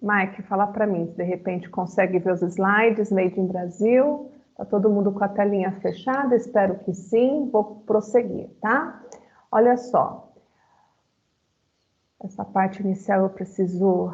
Mike, fala para mim, se de repente consegue ver os slides Made in Brasil. Tá todo mundo com a telinha fechada? Espero que sim. Vou prosseguir, tá? Olha só. Essa parte inicial eu preciso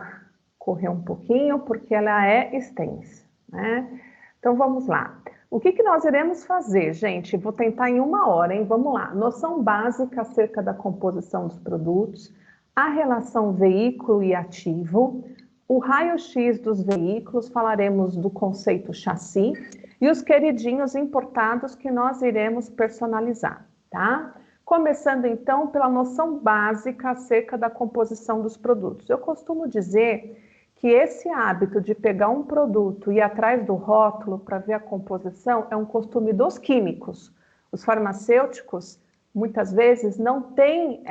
correr um pouquinho, porque ela é extensa, né? Então, vamos lá. O que nós iremos fazer, gente? Vou tentar em 1 hora, hein? Vamos lá. Noção básica acerca da composição dos produtos, a relação veículo e ativo, o raio-x dos veículos, falaremos do conceito chassi e os queridinhos importados que nós iremos personalizar, tá? Começando então pela noção básica acerca da composição dos produtos. Eu costumo dizer que esse hábito de pegar um produto e ir atrás do rótulo para ver a composição é um costume dos químicos. Os farmacêuticos, muitas vezes, não têm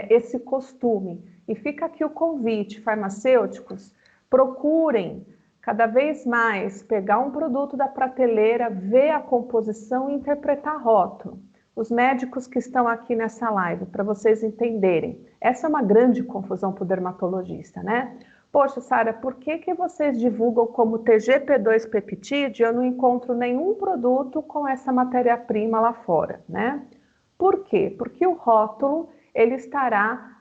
esse costume. E fica aqui o convite, farmacêuticos, procurem cada vez mais pegar um produto da prateleira, ver a composição e interpretar rótulo. Os médicos que estão aqui nessa live, para vocês entenderem, essa é uma grande confusão para o dermatologista, né? Poxa, Sara, por que vocês divulgam como TGP2 peptídeo e eu não encontro nenhum produto com essa matéria-prima lá fora, né? Por quê? Porque o rótulo, ele estará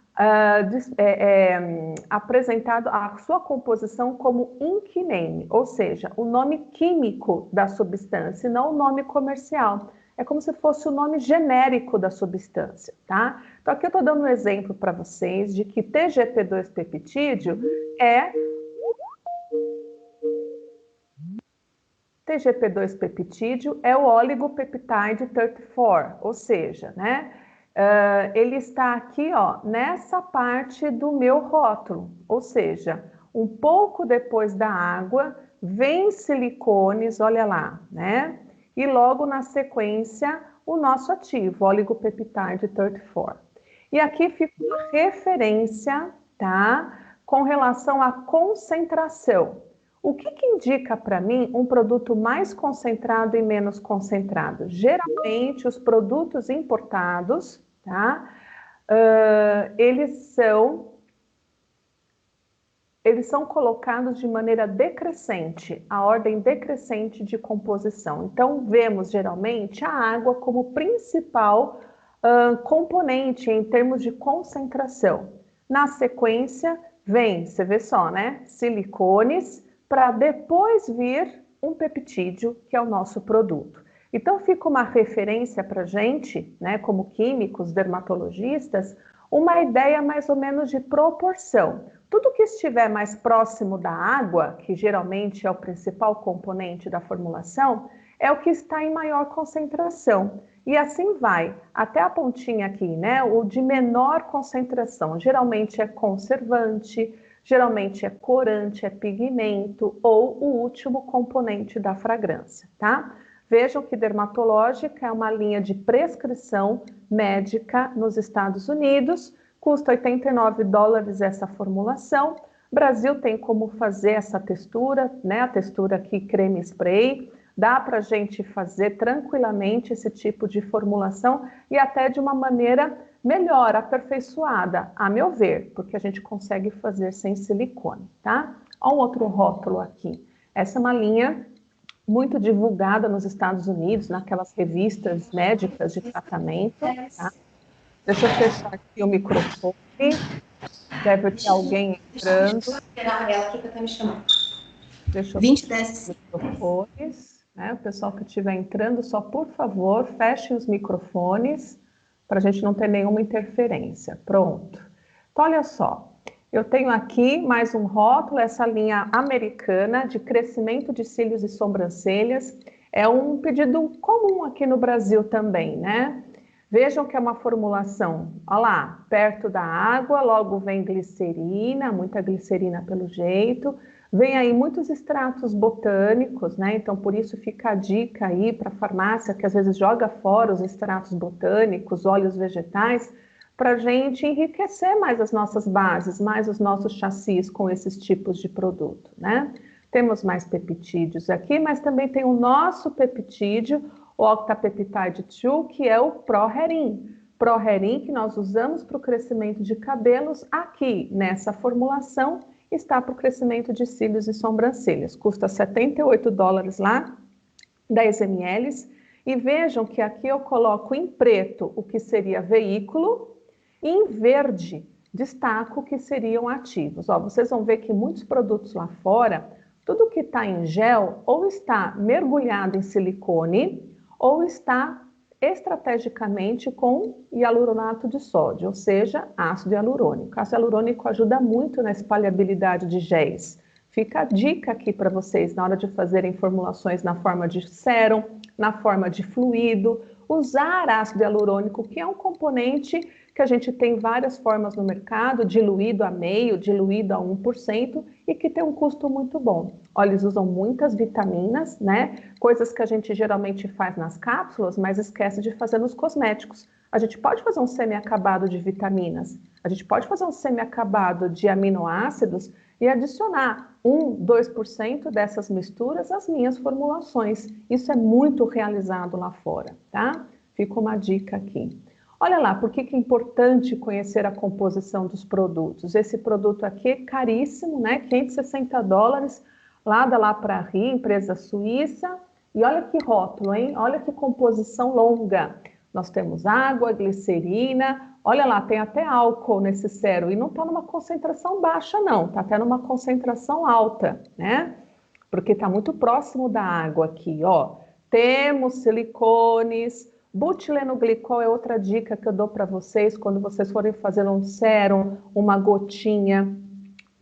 apresentado a sua composição como ink name, ou seja, o nome químico da substância, não o nome comercial. É como se fosse o nome genérico da substância, tá? Então, aqui eu estou dando um exemplo para vocês de que TGP2 peptídeo é... TGP2 peptídeo é o oligopeptide 34, ou seja, né? Ele está aqui, ó, nessa parte do meu rótulo, ou seja, um pouco depois da água, vem silicones, olha lá, né? E logo na sequência, o nosso ativo, oligopeptide 34. E aqui fica uma referência, tá? Com relação à concentração. O que indica para mim um produto mais concentrado e menos concentrado? Geralmente, os produtos importados, tá? Eles são colocados de maneira decrescente, a ordem decrescente de composição. Então, vemos geralmente a água como principal componente em termos de concentração. Na sequência, vem, você vê só, né? Silicones, para depois vir um peptídeo, que é o nosso produto. Então, fica uma referência para a gente, né, como químicos, dermatologistas, uma ideia mais ou menos de proporção. Tudo que estiver mais próximo da água, que geralmente é o principal componente da formulação, é o que está em maior concentração. E assim vai, até a pontinha aqui, né? O de menor concentração. Geralmente é conservante, geralmente é corante, é pigmento ou o último componente da fragrância, tá? Vejam que dermatológica é uma linha de prescrição médica nos Estados Unidos, custa $89 essa formulação. Brasil tem como fazer essa textura, né? A textura aqui creme spray. Dá para a gente fazer tranquilamente esse tipo de formulação e até de uma maneira melhor, aperfeiçoada, a meu ver, porque a gente consegue fazer sem silicone, tá? Olha um outro rótulo aqui. Essa é uma linha muito divulgada nos Estados Unidos, naquelas revistas médicas de tratamento, tá? Deixa eu fechar aqui o microfone. Deve ter alguém entrando. Deixa eu fechar os microfones. Né? O pessoal que estiver entrando, só por favor, fechem os microfones para a gente não ter nenhuma interferência. Pronto. Então, olha só. Eu tenho aqui mais um rótulo, essa linha americana de crescimento de cílios e sobrancelhas. É um pedido comum aqui no Brasil também, né? Vejam que é uma formulação, olha lá, perto da água, logo vem glicerina, muita glicerina pelo jeito. Vem aí muitos extratos botânicos, né? Então, por isso fica a dica aí para a farmácia que às vezes joga fora os extratos botânicos, óleos vegetais, para a gente enriquecer mais as nossas bases, mais os nossos chassis com esses tipos de produto, né? Temos mais peptídeos aqui, mas também tem o nosso peptídeo, o octapeptide 2, que é o ProHerin. ProHerin que nós usamos para o crescimento de cabelos aqui nessa formulação está para o crescimento de cílios e sobrancelhas. Custa $78 lá, 10 ml. E vejam que aqui eu coloco em preto o que seria veículo e em verde destaco o que seriam ativos. Ó, vocês vão ver que muitos produtos lá fora, tudo que está em gel ou está mergulhado em silicone ou está estrategicamente com hialuronato de sódio, ou seja, ácido hialurônico. Ácido hialurônico ajuda muito na espalhabilidade de géis. Fica a dica aqui para vocês na hora de fazerem formulações na forma de sérum, na forma de fluido, usar ácido hialurônico, que é um componente que a gente tem várias formas no mercado, diluído a meio, diluído a 1%, e que tem um custo muito bom. Olha, eles usam muitas vitaminas, né? Coisas que a gente geralmente faz nas cápsulas, mas esquece de fazer nos cosméticos. A gente pode fazer um semi-acabado de vitaminas, a gente pode fazer um semi-acabado de aminoácidos e adicionar 2% dessas misturas às minhas formulações. Isso é muito realizado lá fora, tá? Fica uma dica aqui. Olha lá, por que é importante conhecer a composição dos produtos? Esse produto aqui é caríssimo, né? $560, lá da La Prairie, empresa suíça. E olha que rótulo, hein? Olha que composição longa. Nós temos água, glicerina, olha lá, tem até álcool nesse sérum. E não está numa concentração baixa, não. Está até numa concentração alta, né? Porque está muito próximo da água aqui, ó. Temos silicones. Butileno-glicol é outra dica que eu dou para vocês quando vocês forem fazer um sérum, uma gotinha,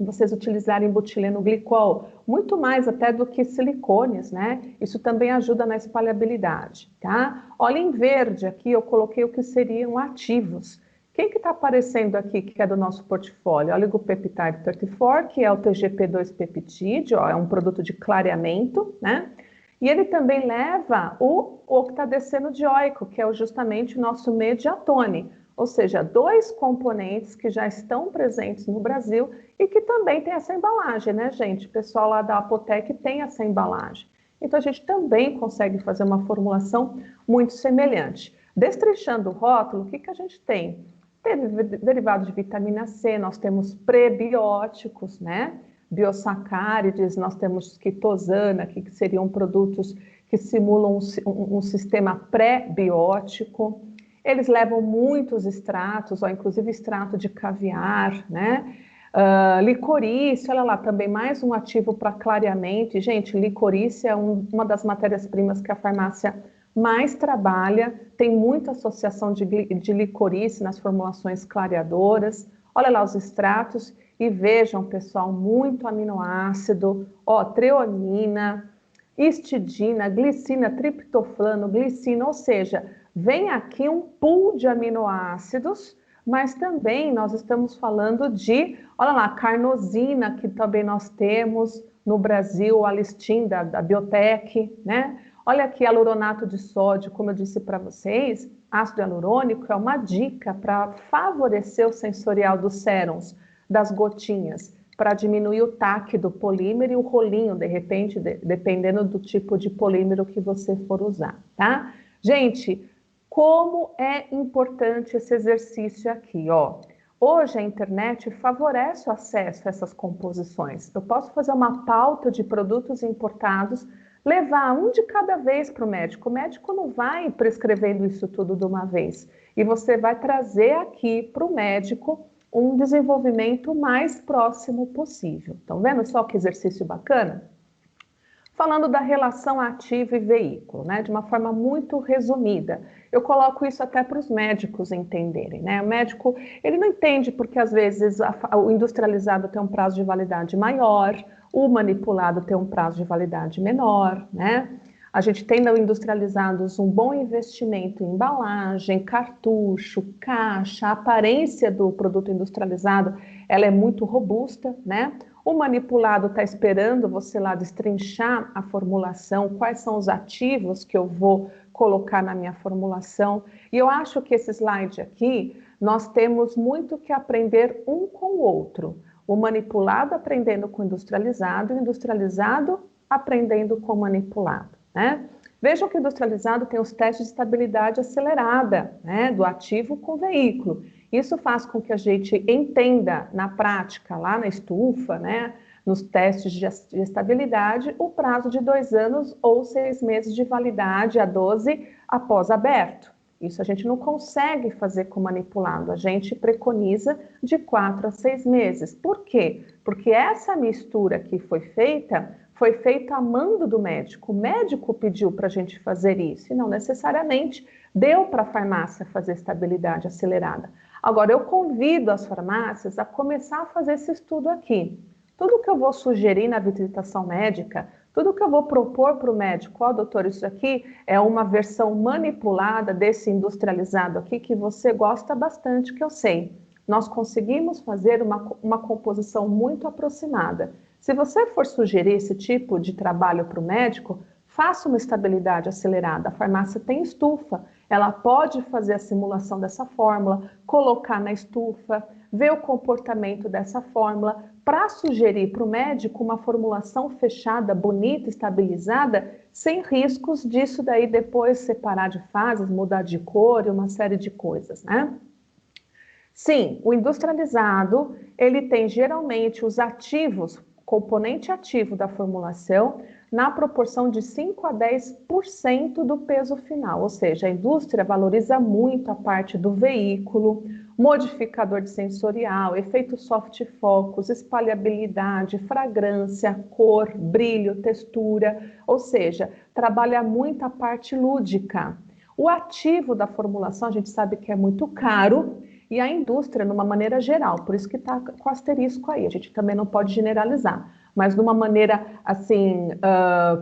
vocês utilizarem butileno-glicol, muito mais até do que silicones, né? Isso também ajuda na espalhabilidade, tá? Olha, em verde aqui eu coloquei o que seriam ativos. Quem que está aparecendo aqui que é do nosso portfólio? Oligopeptide 34, que é o TGP2 peptídeo, ó, é um produto de clareamento, né? E ele também leva o octadeceno dioico, que é justamente o nosso mediatone, ou seja, 2 componentes que já estão presentes no Brasil e que também tem essa embalagem, né, gente? O pessoal lá da Apotec tem essa embalagem. Então, a gente também consegue fazer uma formulação muito semelhante. Destrinchando o rótulo, o que que a gente tem? Tem derivados de vitamina C, nós temos prebióticos, né? Biosacárides, nós temos quitosana, que seriam produtos que simulam um sistema pré-biótico. Eles levam muitos extratos, ó, inclusive extrato de caviar, né? Licorice, olha lá, também mais um ativo para clareamento. E, gente, licorice é uma das matérias-primas que a farmácia mais trabalha, tem muita associação de licorice nas formulações clareadoras. Olha lá os extratos. E vejam, pessoal, muito aminoácido, ó, treonina, histidina, glicina, triptofano, glicina, ou seja, vem aqui um pool de aminoácidos, mas também nós estamos falando de, olha lá, carnosina, que também nós temos no Brasil, a Alistin da Biotech, né? Olha aqui, hialuronato de sódio, como eu disse para vocês, ácido hialurônico é uma dica para favorecer o sensorial dos sérums, das gotinhas, para diminuir o taque do polímero e o rolinho, de repente, dependendo do tipo de polímero que você for usar, tá? Gente, como é importante esse exercício aqui, ó. Hoje a internet favorece o acesso a essas composições. Eu posso fazer uma pauta de produtos importados, levar um de cada vez para o médico. O médico não vai prescrevendo isso tudo de uma vez. E você vai trazer aqui para o médico um desenvolvimento mais próximo possível. Estão vendo só que exercício bacana? Falando da relação ativo e veículo, né, de uma forma muito resumida. Eu coloco isso até para os médicos entenderem, né? O médico, ele não entende porque às vezes o industrializado tem um prazo de validade maior, o manipulado tem um prazo de validade menor, né? A gente tem no industrializados um bom investimento em embalagem, cartucho, caixa, a aparência do produto industrializado, ela é muito robusta, né? O manipulado está esperando você lá destrinchar a formulação, quais são os ativos que eu vou colocar na minha formulação. E eu acho que esse slide aqui, nós temos muito que aprender um com o outro. O manipulado aprendendo com o industrializado aprendendo com o manipulado, né? Vejam que o industrializado tem os testes de estabilidade acelerada, né, do ativo com o veículo. Isso faz com que a gente entenda na prática, lá na estufa, né, nos testes de estabilidade, o prazo de 2 anos ou 6 meses de validade, a 12 após aberto. Isso a gente não consegue fazer com manipulado, a gente preconiza de 4 a 6 meses. Por quê? Porque essa mistura que foi feita a mando do médico. O médico pediu para a gente fazer isso e não necessariamente deu para a farmácia fazer estabilidade acelerada. Agora, eu convido as farmácias a começar a fazer esse estudo aqui. Tudo que eu vou sugerir na visitação médica, tudo que eu vou propor para o médico, ó, doutor, isso aqui é uma versão manipulada desse industrializado aqui que você gosta bastante, que eu sei. Nós conseguimos fazer uma composição muito aproximada. Se você for sugerir esse tipo de trabalho para o médico, faça uma estabilidade acelerada. A farmácia tem estufa, ela pode fazer a simulação dessa fórmula, colocar na estufa, ver o comportamento dessa fórmula, para sugerir para o médico uma formulação fechada, bonita, estabilizada, sem riscos disso daí depois separar de fases, mudar de cor e uma série de coisas, né? Sim, o industrializado, ele tem geralmente os ativos, componente ativo da formulação, na proporção de 5 a 10% do peso final, ou seja, a indústria valoriza muito a parte do veículo, modificador de sensorial, efeito soft focus, espalhabilidade, fragrância, cor, brilho, textura, ou seja, trabalha muito a parte lúdica. O ativo da formulação a gente sabe que é muito caro e a indústria, numa maneira geral, por isso que está com asterisco aí, a gente também não pode generalizar, mas de uma maneira assim,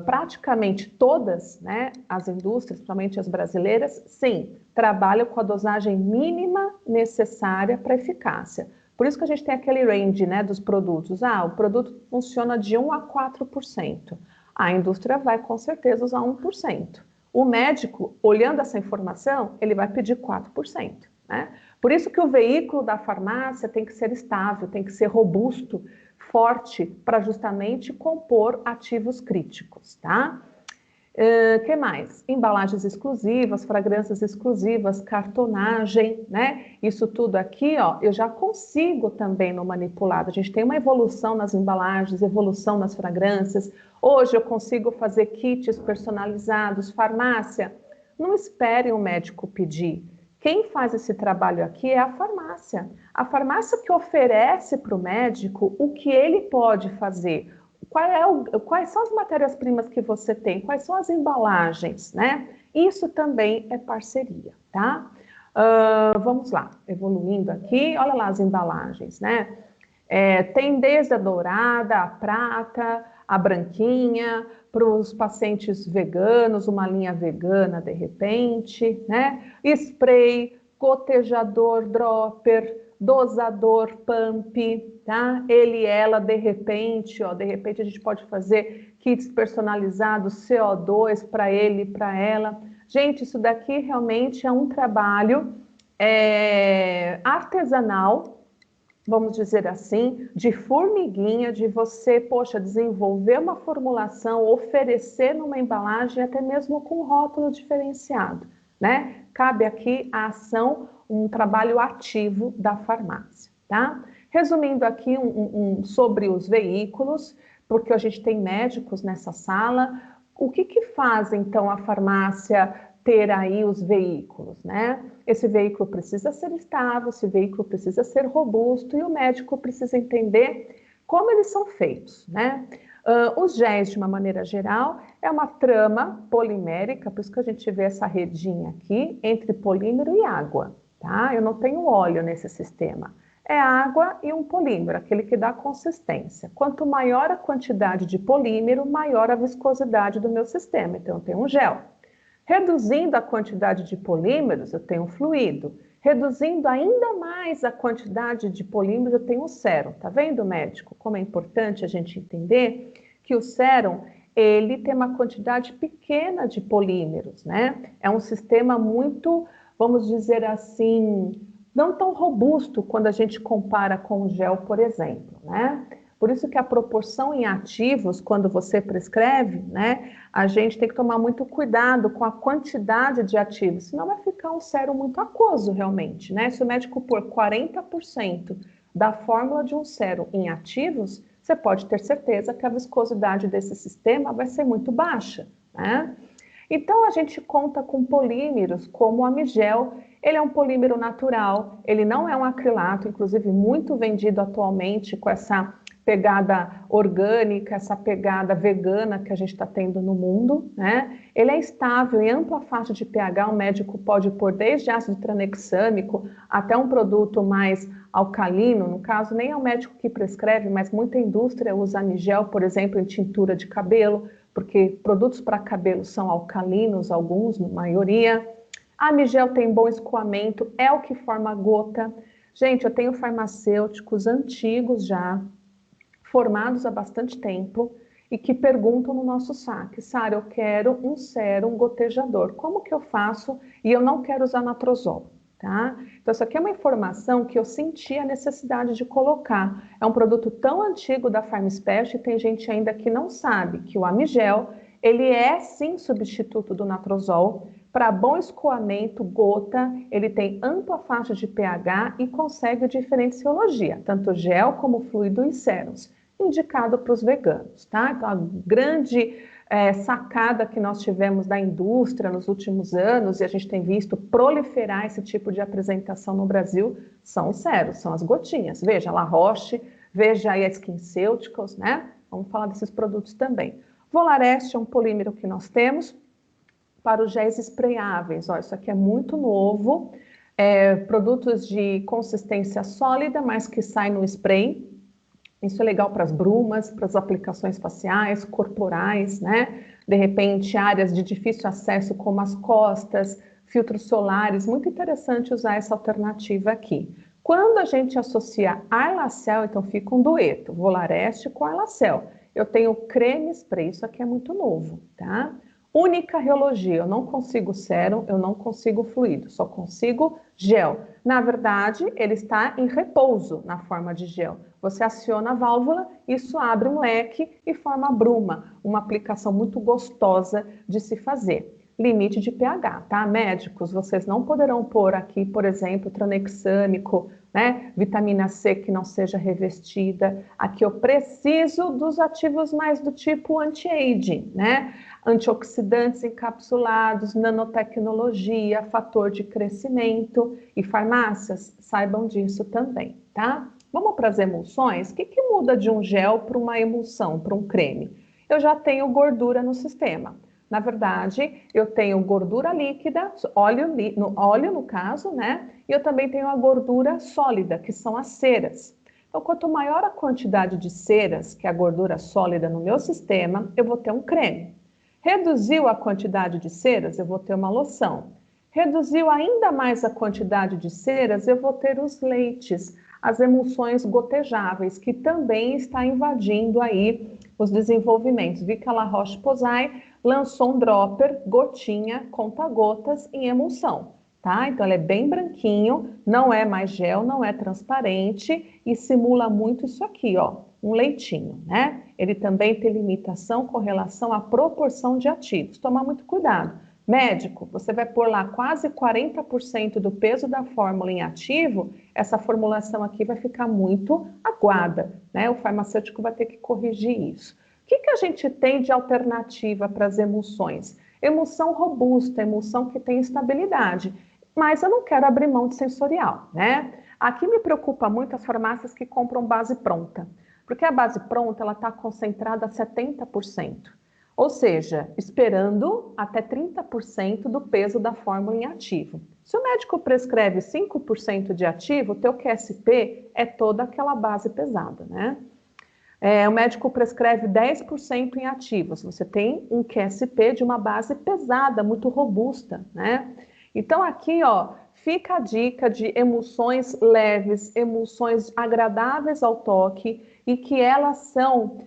praticamente todas, né, as indústrias, principalmente as brasileiras, sim, trabalham com a dosagem mínima necessária para eficácia. Por isso que a gente tem aquele range, né, dos produtos. O produto funciona de 1 a 4%. A indústria vai com certeza usar 1%. O médico, olhando essa informação, ele vai pedir 4%, né? Por isso que o veículo da farmácia tem que ser estável, tem que ser robusto, forte, para justamente compor ativos críticos, tá? Que mais? Embalagens exclusivas, fragrâncias exclusivas, cartonagem, né? Isso tudo aqui, ó, eu já consigo também no manipulado. A gente tem uma evolução nas embalagens, evolução nas fragrâncias. Hoje eu consigo fazer kits personalizados. Farmácia, não espere o médico pedir. Quem faz esse trabalho aqui é a farmácia. A farmácia que oferece para o médico o que ele pode fazer. Quais são as matérias-primas que você tem? Quais são as embalagens, né? Isso também é parceria, tá? Vamos lá, evoluindo aqui, olha lá as embalagens, né? Tem desde a dourada, a prata, a branquinha, para os pacientes veganos, uma linha vegana de repente, né? Spray, gotejador, dropper, dosador, pump, tá? Ele, ela, de repente, ó, de repente a gente pode fazer kits personalizados, CO2 para ele, para ela. Gente, isso daqui realmente é um trabalho artesanal, vamos dizer assim, de formiguinha, de você, poxa, desenvolver uma formulação, oferecer numa embalagem, até mesmo com rótulo diferenciado, né? Cabe aqui a ação, um trabalho ativo da farmácia, tá? Resumindo aqui sobre os veículos, porque a gente tem médicos nessa sala, o que faz então a farmácia ter aí os veículos, né? Esse veículo precisa ser estável, esse veículo precisa ser robusto e o médico precisa entender como eles são feitos, né? Os géis, de uma maneira geral, é uma trama polimérica, por isso que a gente vê essa redinha aqui, entre polímero e água, tá? Eu não tenho óleo nesse sistema. É água e um polímero, aquele que dá consistência. Quanto maior a quantidade de polímero, maior a viscosidade do meu sistema. Então, eu tenho um gel. Reduzindo a quantidade de polímeros, eu tenho um fluido. Reduzindo ainda mais a quantidade de polímeros, eu tenho um sérum. Tá vendo, médico? Como é importante a gente entender que o sérum, ele tem uma quantidade pequena de polímeros, né? É um sistema muito, vamos dizer assim, não tão robusto quando a gente compara com o gel, por exemplo, né? Por isso que a proporção em ativos, quando você prescreve, né, a gente tem que tomar muito cuidado com a quantidade de ativos, senão vai ficar um sérum muito aquoso realmente, né? Se o médico pôr 40% da fórmula de um sérum em ativos, você pode ter certeza que a viscosidade desse sistema vai ser muito baixa, né? Então, a gente conta com polímeros como o Amigel. Ele é um polímero natural, ele não é um acrilato, inclusive muito vendido atualmente com essa pegada orgânica, essa pegada vegana que a gente está tendo no mundo, né? Ele é estável em ampla faixa de pH, o médico pode pôr desde ácido tranexâmico até um produto mais alcalino, no caso nem é o médico que prescreve, mas muita indústria usa Amigel, por exemplo, em tintura de cabelo, porque produtos para cabelo são alcalinos, alguns, na maioria. A Amigel tem bom escoamento, é o que forma a gota. Gente, eu tenho farmacêuticos antigos já, formados há bastante tempo, e que perguntam no nosso saque, Sara, eu quero um sérum gotejador, como que eu faço? E eu não quero usar natrozol, tá? Então, isso aqui é uma informação que eu senti a necessidade de colocar. É um produto tão antigo da Farmspect, e tem gente ainda que não sabe que o Amigel, ele é sim substituto do natrozol. Para bom escoamento, gota, ele tem ampla faixa de pH e consegue diferente serologia, tanto gel como fluido e sérums, indicado para os veganos, tá? Então, a grande sacada que nós tivemos da indústria nos últimos anos, e a gente tem visto proliferar esse tipo de apresentação no Brasil, são os sérums, são as gotinhas. Veja a La Roche, veja aí a SkinCeuticals, né? Vamos falar desses produtos também. Volarest é um polímero que nós temos para os géis sprayáveis. Ó, isso aqui é muito novo, produtos de consistência sólida, mas que sai no spray. Isso é legal para as brumas, para as aplicações faciais, corporais, né? De repente, áreas de difícil acesso, como as costas, filtros solares. Muito interessante usar essa alternativa aqui. Quando a gente associa Arlacel, então fica um dueto, Volarest com Arlacel. Eu tenho creme spray, isso aqui é muito novo, tá? Única reologia, eu não consigo sérum, eu não consigo fluido, só consigo gel. Na verdade, ele está em repouso na forma de gel. Você aciona a válvula, isso abre um leque e forma a bruma, uma aplicação muito gostosa de se fazer. Limite de pH, tá? Médicos, vocês não poderão pôr aqui, por exemplo, tranexâmico, né? Vitamina C que não seja revestida. Aqui eu preciso dos ativos mais do tipo anti-aging, né? Antioxidantes encapsulados, nanotecnologia, fator de crescimento e farmácias, saibam disso também, tá? Vamos para as emulsões? O que muda de um gel para uma emulsão, para um creme? Eu já tenho gordura no sistema. Na verdade, eu tenho gordura líquida, óleo no caso, né? E eu também tenho a gordura sólida, que são as ceras. Então, quanto maior a quantidade de ceras, que é a gordura sólida no meu sistema, eu vou ter um creme. Reduziu a quantidade de ceras, eu vou ter uma loção. Reduziu ainda mais a quantidade de ceras, eu vou ter os leites, as emulsões gotejáveis, que também está invadindo aí os desenvolvimentos. Vi que a La Roche-Posay lançou um dropper, gotinha, conta-gotas em emulsão, tá? Então, ele é bem branquinho, não é mais gel, não é transparente e simula muito isso aqui, ó, um leitinho, né? Ele também tem limitação com relação à proporção de ativos. Tomar muito cuidado. Médico, você vai pôr lá quase 40% do peso da fórmula em ativo, essa formulação aqui vai ficar muito aguada, né? O farmacêutico vai ter que corrigir isso. O que a gente tem de alternativa para as emulsões? Emulsão robusta, emulsão que tem estabilidade, mas eu não quero abrir mão de sensorial, né? Aqui me preocupa muito as farmácias que compram base pronta, porque a base pronta ela está concentrada a 70%. Ou seja, esperando até 30% do peso da fórmula em ativo. Se o médico prescreve 5% de ativo, o teu QSP é toda aquela base pesada, né? O médico prescreve 10% em ativos. Você tem um QSP de uma base pesada, muito robusta, né? Então aqui, ó, fica a dica de emulsões leves, emulsões agradáveis ao toque e que elas são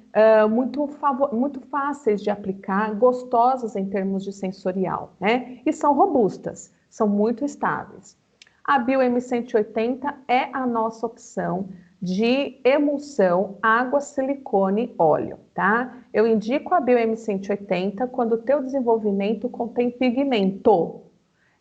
muito fáceis de aplicar, gostosas em termos de sensorial, né? E são robustas, são muito estáveis. A Bio M180 é a nossa opção de emulsão água, silicone, óleo, tá? Eu indico a BioM 180 quando o teu desenvolvimento contém pigmento.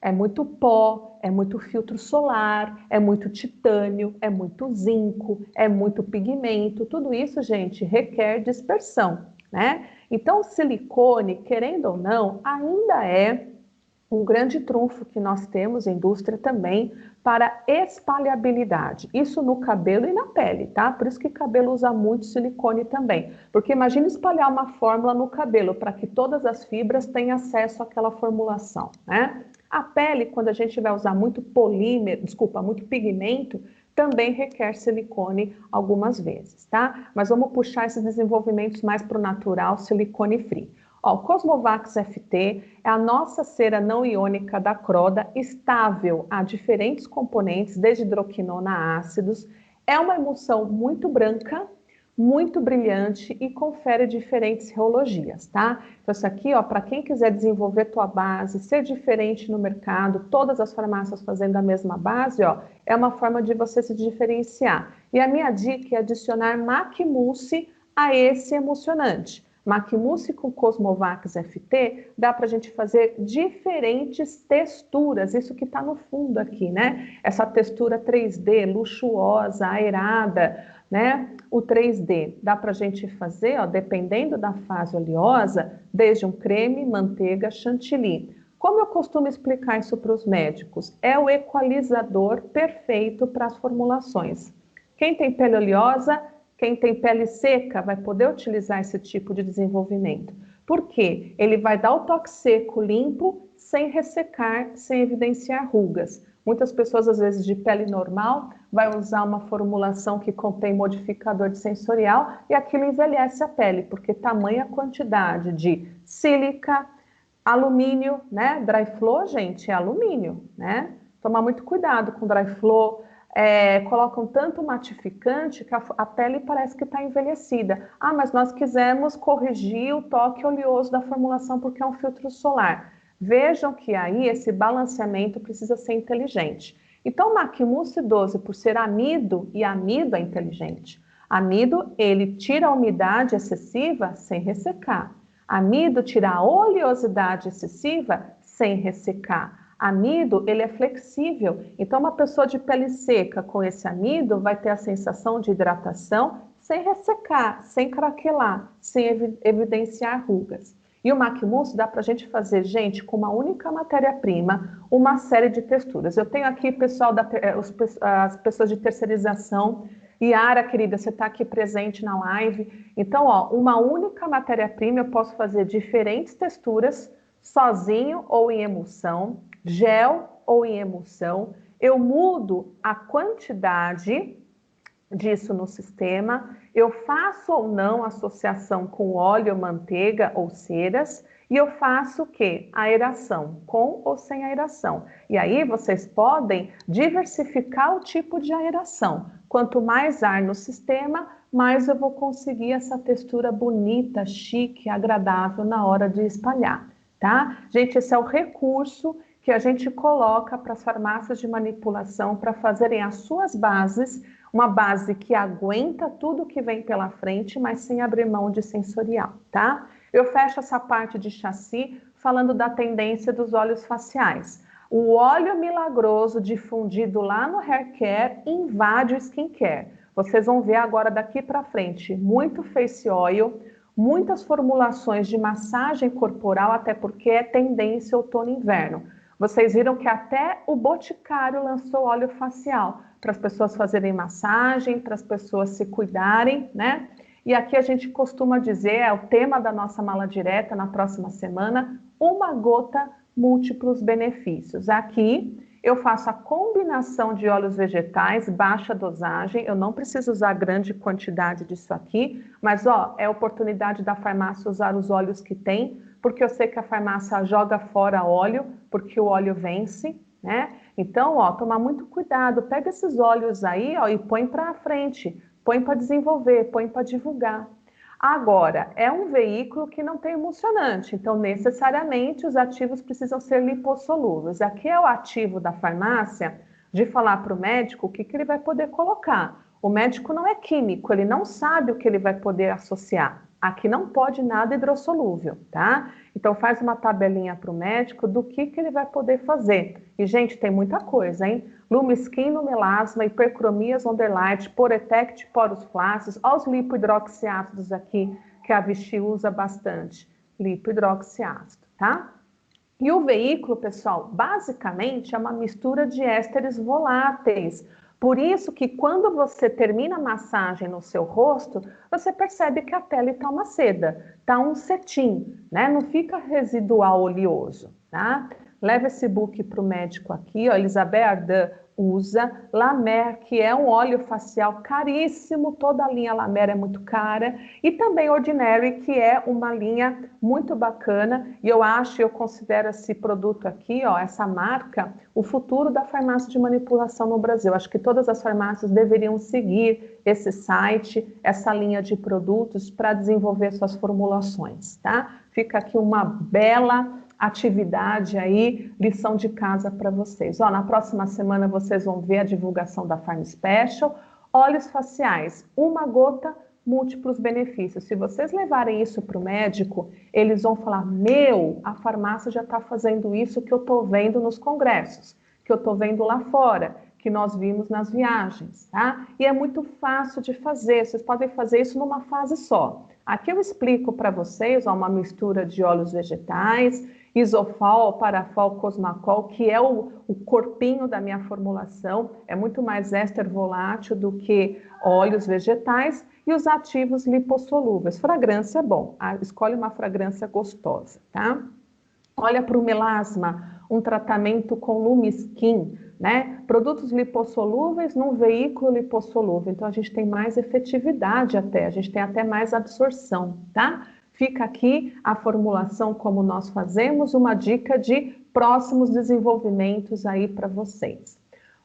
É muito pó, é muito filtro solar, é muito titânio, é muito zinco, é muito pigmento. Tudo isso, gente, requer dispersão, né? Então, o silicone, querendo ou não, ainda é um grande trunfo que nós temos, indústria também, para espalhabilidade. Isso no cabelo e na pele, tá? Por isso que cabelo usa muito silicone também. Porque imagine espalhar uma fórmula no cabelo para que todas as fibras tenham acesso àquela formulação, né? A pele, quando a gente vai usar muito polímero, desculpa, muito pigmento, também requer silicone algumas vezes, tá? Mas vamos puxar esses desenvolvimentos mais para o natural, silicone free. Ó, o Cosmovax FT é a nossa cera não iônica da Croda, estável a diferentes componentes, desde hidroquinona a ácidos. É uma emulsão muito branca, muito brilhante e confere diferentes reologias, tá? Então, isso aqui, ó, para quem quiser desenvolver tua base, ser diferente no mercado, todas as farmácias fazendo a mesma base, ó, é uma forma de você se diferenciar. E a minha dica é adicionar MAC Mousse a esse emulsionante. MAC Mousse com Cosmovax FT, dá para a gente fazer diferentes texturas, isso que está no fundo aqui, né? Essa textura 3D, luxuosa, aerada, né? O 3D dá para a gente fazer, ó, dependendo da fase oleosa, desde um creme, manteiga, chantilly. Como eu costumo explicar isso para os médicos? É o equalizador perfeito para as formulações. Quem tem pele oleosa, quem tem pele seca vai poder utilizar esse tipo de desenvolvimento. Por quê? Ele vai dar o toque seco limpo, sem ressecar, sem evidenciar rugas. Muitas pessoas, às vezes, de pele normal, vai usar uma formulação que contém modificador de sensorial e aquilo envelhece a pele, porque tamanha quantidade de sílica, alumínio, né? Dry Flow, gente, é alumínio, né? Tomar muito cuidado com Dry Flow. Colocam tanto matificante que a pele parece que está envelhecida. Ah, mas nós quisemos corrigir o toque oleoso da formulação porque é um filtro solar. Vejam que aí esse balanceamento precisa ser inteligente. Então, o MAC Mousse 12, por ser amido, e amido é inteligente. Amido, ele tira a umidade excessiva sem ressecar. Amido tira a oleosidade excessiva sem ressecar. Amido, ele é flexível, então uma pessoa de pele seca com esse amido vai ter a sensação de hidratação sem ressecar, sem craquelar, sem evidenciar rugas. E o MAC Mousse dá para a gente fazer, gente, com uma única matéria-prima, uma série de texturas. Eu tenho aqui, pessoal, as pessoas de terceirização. Yara, querida, você está aqui presente na live. Então, ó, uma única matéria-prima eu posso fazer diferentes texturas, sozinho ou em emulsão, gel ou em emulsão. Eu mudo a quantidade disso no sistema, eu faço ou não associação com óleo, manteiga ou ceras, e eu faço o quê? Aeração, com ou sem aeração. E aí vocês podem diversificar o tipo de aeração. Quanto mais ar no sistema, mais eu vou conseguir essa textura bonita, chique, agradável na hora de espalhar, tá? Gente, esse é o recurso que a gente coloca para as farmácias de manipulação para fazerem as suas bases, uma base que aguenta tudo que vem pela frente, mas sem abrir mão de sensorial, tá? Eu fecho essa parte de chassi falando da tendência dos óleos faciais. O óleo milagroso difundido lá no hair care invade o skincare. Vocês vão ver agora daqui para frente muito face oil, muitas formulações de massagem corporal, até porque é tendência outono e inverno. Vocês viram que até o Boticário lançou óleo facial para as pessoas fazerem massagem, para as pessoas se cuidarem, né? E aqui a gente costuma dizer, é o tema da nossa mala direta na próxima semana, uma gota, múltiplos benefícios. Aqui eu faço a combinação de óleos vegetais, baixa dosagem, eu não preciso usar grande quantidade disso aqui, mas ó, é oportunidade da farmácia usar os óleos que tem, porque eu sei que a farmácia joga fora óleo, porque o óleo vence, né? Então, ó, tomar muito cuidado, pega esses óleos aí, ó, e põe para frente, põe para desenvolver, põe para divulgar. Agora, é um veículo que não tem emulsionante, então necessariamente os ativos precisam ser lipossolúveis. Aqui é o ativo da farmácia de falar para o médico o que ele vai poder colocar. O médico não é químico, ele não sabe o que ele vai poder associar. Aqui não pode nada hidrossolúvel, tá? Então faz uma tabelinha para o médico do que ele vai poder fazer. E, gente, tem muita coisa, hein? Lumiskin no melasma, hipercromias Wonderlight, Poretect, poros flácidos. Olha os lipohidroxiácidos aqui, que a Vichy usa bastante. Lipohidroxiácido, tá? E o veículo, pessoal, basicamente é uma mistura de ésteres voláteis. Por isso que quando você termina a massagem no seu rosto, você percebe que a pele está uma seda, está um cetim, né? Não fica residual oleoso, tá? Leva esse book para o médico aqui, ó, Elisabeth Ardan usa, La Mer, que é um óleo facial caríssimo, toda a linha La Mer é muito cara, e também Ordinary, que é uma linha muito bacana, e eu considero esse produto aqui, ó, essa marca, o futuro da farmácia de manipulação no Brasil. Acho que todas as farmácias deveriam seguir esse site, essa linha de produtos para desenvolver suas formulações, tá? Fica aqui uma bela atividade aí, lição de casa para vocês. Ó, na próxima semana vocês vão ver a divulgação da Farm Special. Óleos faciais, uma gota, múltiplos benefícios. Se vocês levarem isso para o médico, eles vão falar, meu, a farmácia já está fazendo isso que eu estou vendo nos congressos, que eu estou vendo lá fora, que nós vimos nas viagens, tá? E é muito fácil de fazer, vocês podem fazer isso numa fase só. Aqui eu explico para vocês, ó, uma mistura de óleos vegetais, isofol, parafol, cosmacol, que é o corpinho da minha formulação, é muito mais éster volátil do que óleos vegetais, e os ativos lipossolúveis. Fragrância é bom, escolhe uma fragrância gostosa, tá? Olha para o melasma, um tratamento com Lumiskin, né? Produtos lipossolúveis num veículo lipossolúvel, então a gente tem mais efetividade até, a gente tem até mais absorção, tá? Fica aqui a formulação como nós fazemos, uma dica de próximos desenvolvimentos aí para vocês.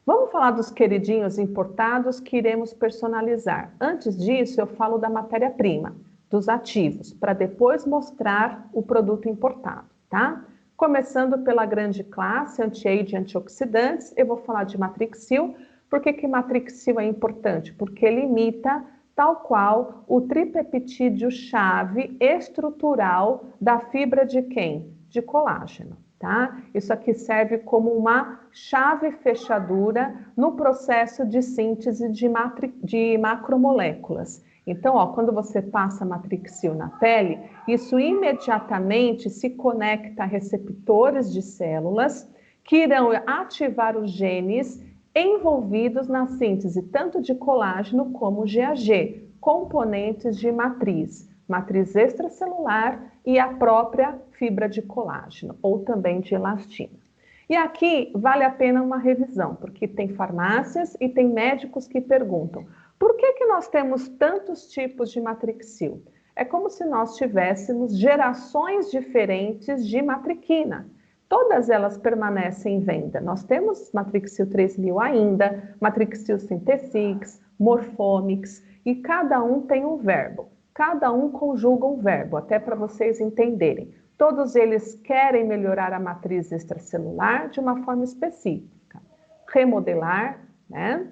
Vamos falar dos queridinhos importados que iremos personalizar. Antes disso, eu falo da matéria-prima, dos ativos, para depois mostrar o produto importado, tá? Começando pela grande classe, anti-age e antioxidantes, eu vou falar de Matrixil. Por que Matrixil é importante? Porque ele imita, tal qual, o tripeptídeo-chave estrutural da fibra de quem? De colágeno, tá? Isso aqui serve como uma chave fechadura no processo de síntese de macromoléculas. Então, ó, quando você passa Matrixil na pele, isso imediatamente se conecta a receptores de células que irão ativar os genes envolvidos na síntese tanto de colágeno como GAG, componentes de matriz extracelular e a própria fibra de colágeno, ou também de elastina. E aqui vale a pena uma revisão, porque tem farmácias e tem médicos que perguntam: por que nós temos tantos tipos de Matrixil? É como se nós tivéssemos gerações diferentes de matriquina. Todas elas permanecem em venda. Nós temos Matrixil 3000 ainda, Matrixil Synthetix, Morphomix, e cada um tem um verbo. Cada um conjuga um verbo, até para vocês entenderem. Todos eles querem melhorar a matriz extracelular de uma forma específica. Remodelar, né?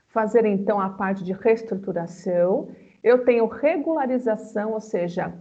Fazer então a parte de reestruturação. Eu tenho regularização, ou seja,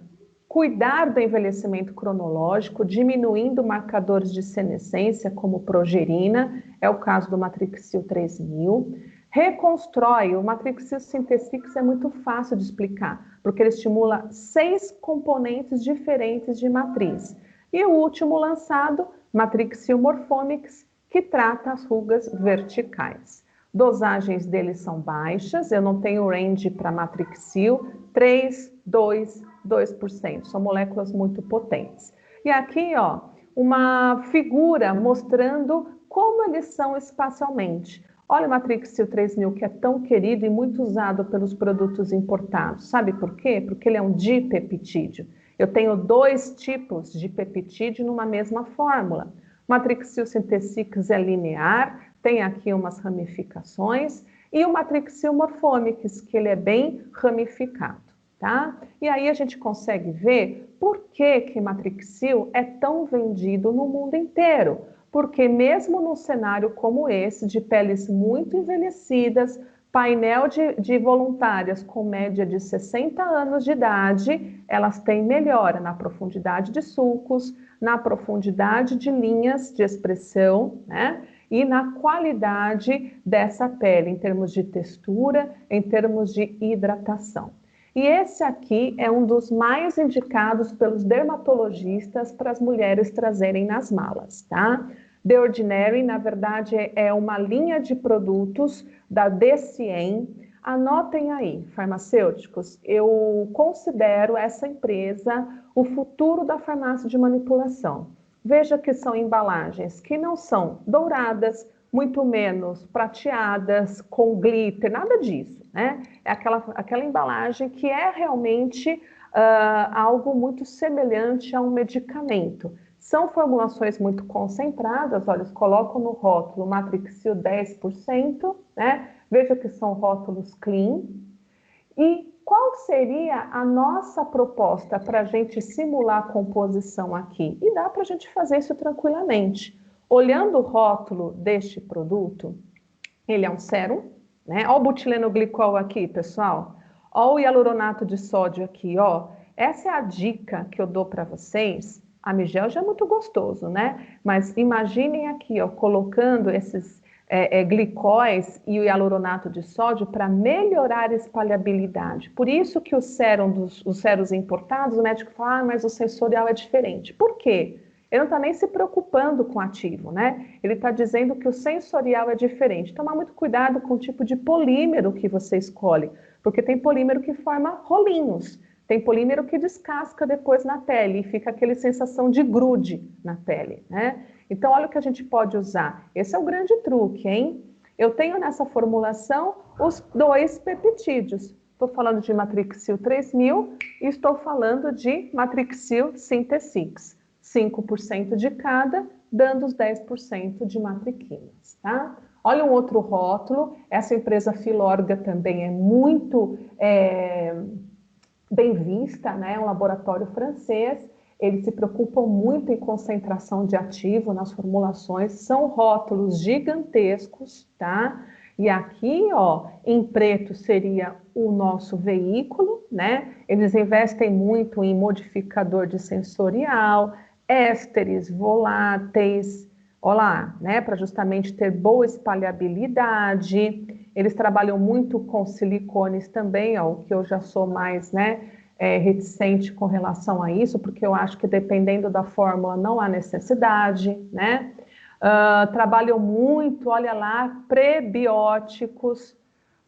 cuidar do envelhecimento cronológico, diminuindo marcadores de senescência, como progerina, é o caso do Matrixil 3000. Reconstrói, o Matrixil Synthetix é muito fácil de explicar, porque ele estimula 6 componentes diferentes de matriz. E o último lançado, Matrixil Morphomix, que trata as rugas verticais. Dosagens deles são baixas, eu não tenho range para Matrixil, 3, 2, 2%. São moléculas muito potentes. E aqui, ó, uma figura mostrando como eles são espacialmente. Olha o Matrixil 3000, que é tão querido e muito usado pelos produtos importados. Sabe por quê? Porque ele é um dipeptídeo. Eu tenho 2 tipos de peptídeo numa mesma fórmula. Matrixil Synthetix é linear, tem aqui umas ramificações, e o Matrixil Morphomix, que ele é bem ramificado, tá? E aí a gente consegue ver por que Matrixil é tão vendido no mundo inteiro. Porque mesmo num cenário como esse, de peles muito envelhecidas, Painel de voluntárias com média de 60 anos de idade, elas têm melhora na profundidade de sulcos, na profundidade de linhas de expressão, né? E na qualidade dessa pele, em termos de textura, em termos de hidratação. E esse aqui é um dos mais indicados pelos dermatologistas para as mulheres trazerem nas malas, tá? The Ordinary, na verdade, é uma linha de produtos da DCM. Anotem aí, farmacêuticos, eu considero essa empresa o futuro da farmácia de manipulação. Veja que são embalagens que não são douradas, muito menos prateadas, com glitter, nada disso, né? É aquela embalagem que é realmente algo muito semelhante a um medicamento. São formulações muito concentradas, olha, eles colocam no rótulo Matrixil 10%, né? Veja que são rótulos clean. E qual seria a nossa proposta para a gente simular a composição aqui? E dá para a gente fazer isso tranquilamente. Olhando o rótulo deste produto, ele é um sérum, né? Olha o butilenoglicol aqui, pessoal. Olha o hialuronato de sódio aqui, ó. Essa é a dica que eu dou para vocês. A Migel já é muito gostoso, né? Mas imaginem aqui, ó, colocando esses glicóis e o hialuronato de sódio para melhorar a espalhabilidade. Por isso que os sérums importados, o médico fala, mas o sensorial é diferente. Por quê? Ele não está nem se preocupando com o ativo, né? Ele está dizendo que o sensorial é diferente. Tomar muito cuidado com o tipo de polímero que você escolhe, porque tem polímero que forma rolinhos. Tem polímero que descasca depois na pele e fica aquela sensação de grude na pele, né? Então, olha o que a gente pode usar. Esse é o grande truque, hein? Eu tenho nessa formulação os 2 peptídeos. Estou falando de Matrixil 3000 e estou falando de Matrixil Synthetix. 5% de cada, dando os 10% de matriquinas, tá? Olha um outro rótulo. Essa empresa Filorga também é muito bem vista, né? É um laboratório francês. Eles se preocupam muito em concentração de ativo nas formulações. São rótulos gigantescos, tá? E aqui, ó, em preto seria o nosso veículo, né? Eles investem muito em modificador de sensorial, ésteres voláteis, olha lá, né? Para justamente ter boa espalhabilidade. Eles trabalham muito com silicones também, ó, o que eu já sou mais, né, reticente com relação a isso, porque eu acho que dependendo da fórmula não há necessidade, né? Trabalham muito, olha lá, prebióticos,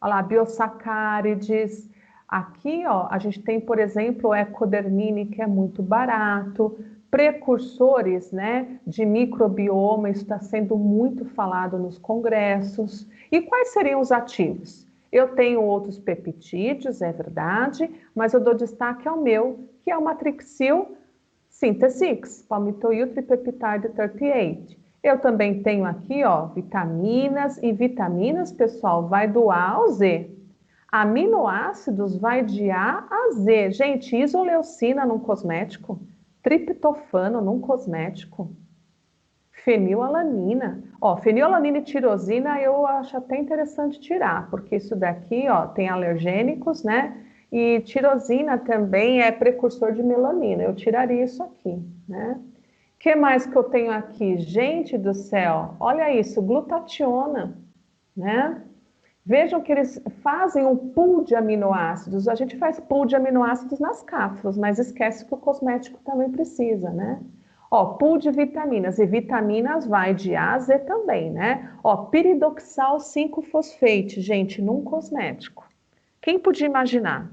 olha lá, biosacárides. Aqui, ó, a gente tem, por exemplo, o Ecodermine, que é muito barato, precursores, né, de microbioma, isso está sendo muito falado nos congressos. E quais seriam os ativos? Eu tenho outros peptídeos, é verdade, mas eu dou destaque ao meu, que é o Matrixil Synthetix, Palmitoyl Tripeptide 38. Eu também tenho aqui, ó, vitaminas, e vitaminas, pessoal, vai do A ao Z. Aminoácidos vai de A a Z. Gente, isoleucina num cosmético, triptofano num cosmético, fenilalanina. Ó, fenilalanina e tirosina eu acho até interessante tirar, porque isso daqui, ó, tem alergênicos, né? E tirosina também é precursor de melanina. Eu tiraria isso aqui, né? O que mais que eu tenho aqui? Gente do céu, olha isso, glutationa, né? Vejam que eles fazem um pool de aminoácidos. A gente faz pool de aminoácidos nas cápsulas, mas esquece que o cosmético também precisa, né? Ó, pool de vitaminas. E vitaminas vai de A a Z também, né? Ó, piridoxal 5-fosfate, gente, num cosmético. Quem podia imaginar,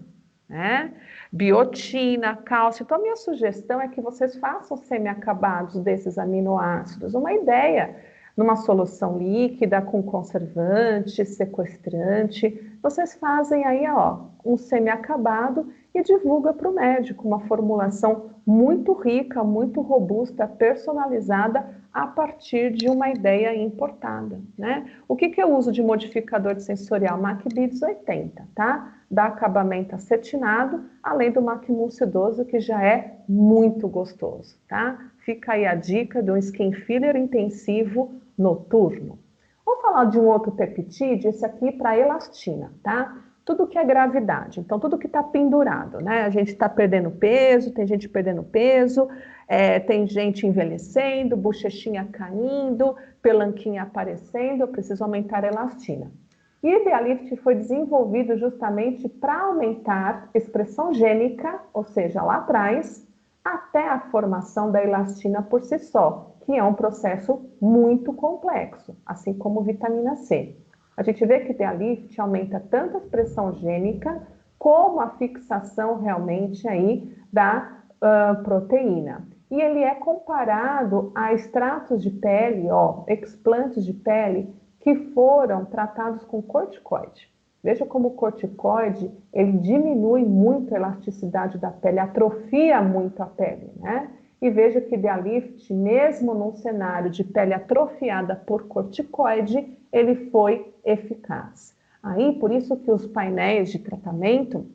né? Biotina, cálcio. Então, a minha sugestão é que vocês façam semi-acabados desses aminoácidos. Uma ideia, numa solução líquida, com conservante, sequestrante. Vocês fazem aí, ó, um semi-acabado e divulga para o médico uma formulação muito rica, muito robusta, personalizada a partir de uma ideia importada, né? O que eu uso de modificador de sensorial? MAC-Bids 80, tá? Dá acabamento acetinado, além do MAC-Mul sedoso, que já é muito gostoso, tá? Fica aí a dica de um skin filler intensivo noturno. Vamos falar de um outro peptídeo, esse aqui para elastina, tá? Tudo que é gravidade, então tudo que está pendurado, né? A gente está perdendo peso, tem gente perdendo peso, tem gente envelhecendo, bochechinha caindo, pelanquinha aparecendo, eu preciso aumentar a elastina. E o Idealift foi desenvolvido justamente para aumentar expressão gênica, ou seja, lá atrás, até a formação da elastina por si só, que é um processo muito complexo, assim como vitamina C. A gente vê que o Idealift aumenta tanto a expressão gênica, como a fixação realmente aí da proteína. E ele é comparado a extratos de pele, explantes de pele, que foram tratados com corticoide. Veja como o corticoide, ele diminui muito a elasticidade da pele, atrofia muito a pele, né? E veja que o Idealift, mesmo num cenário de pele atrofiada por corticoide, ele foi eficaz. Aí, por isso que os painéis de tratamento,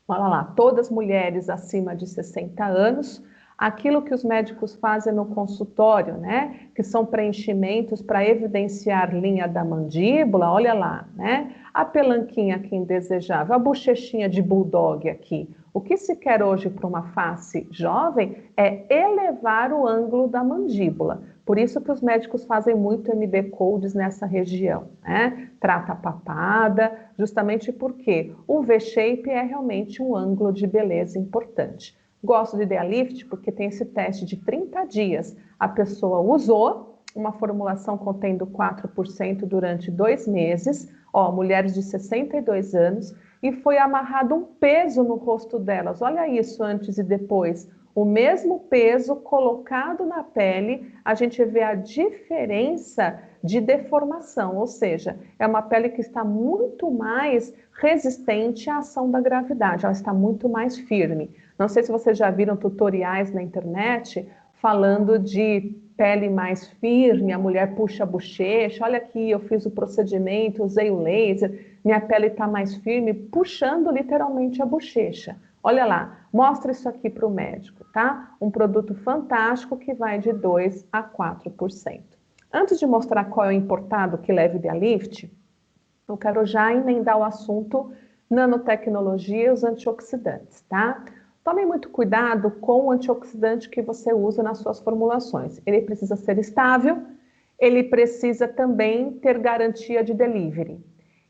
olha lá, todas mulheres acima de 60 anos, aquilo que os médicos fazem no consultório, né, que são preenchimentos para evidenciar linha da mandíbula, olha lá, né, a pelanquinha aqui indesejável, a bochechinha de bulldog aqui. O que se quer hoje para uma face jovem é elevar o ângulo da mandíbula. Por isso que os médicos fazem muito MD Codes nessa região, né? Trata a papada, justamente porque o V-shape é realmente um ângulo de beleza importante. Gosto de Idealift porque tem esse teste de 30 dias. A pessoa usou uma formulação contendo 4% durante 2 meses, mulheres de 62 anos, e foi amarrado um peso no rosto delas. Olha isso antes e depois. O mesmo peso colocado na pele, a gente vê a diferença de deformação, ou seja, é uma pele que está muito mais resistente à ação da gravidade, ela está muito mais firme. Não sei se vocês já viram tutoriais na internet falando de pele mais firme, a mulher puxa a bochecha, olha aqui, eu fiz o procedimento, usei o laser, minha pele está mais firme, puxando literalmente a bochecha. Olha lá, mostra isso aqui para o médico, tá? Um produto fantástico que vai de 2 a 4%. Antes de mostrar qual é o importado que leva o Idealift, eu quero já emendar o assunto nanotecnologia e os antioxidantes, tá? Tome muito cuidado com o antioxidante que você usa nas suas formulações. Ele precisa ser estável, ele precisa também ter garantia de delivery.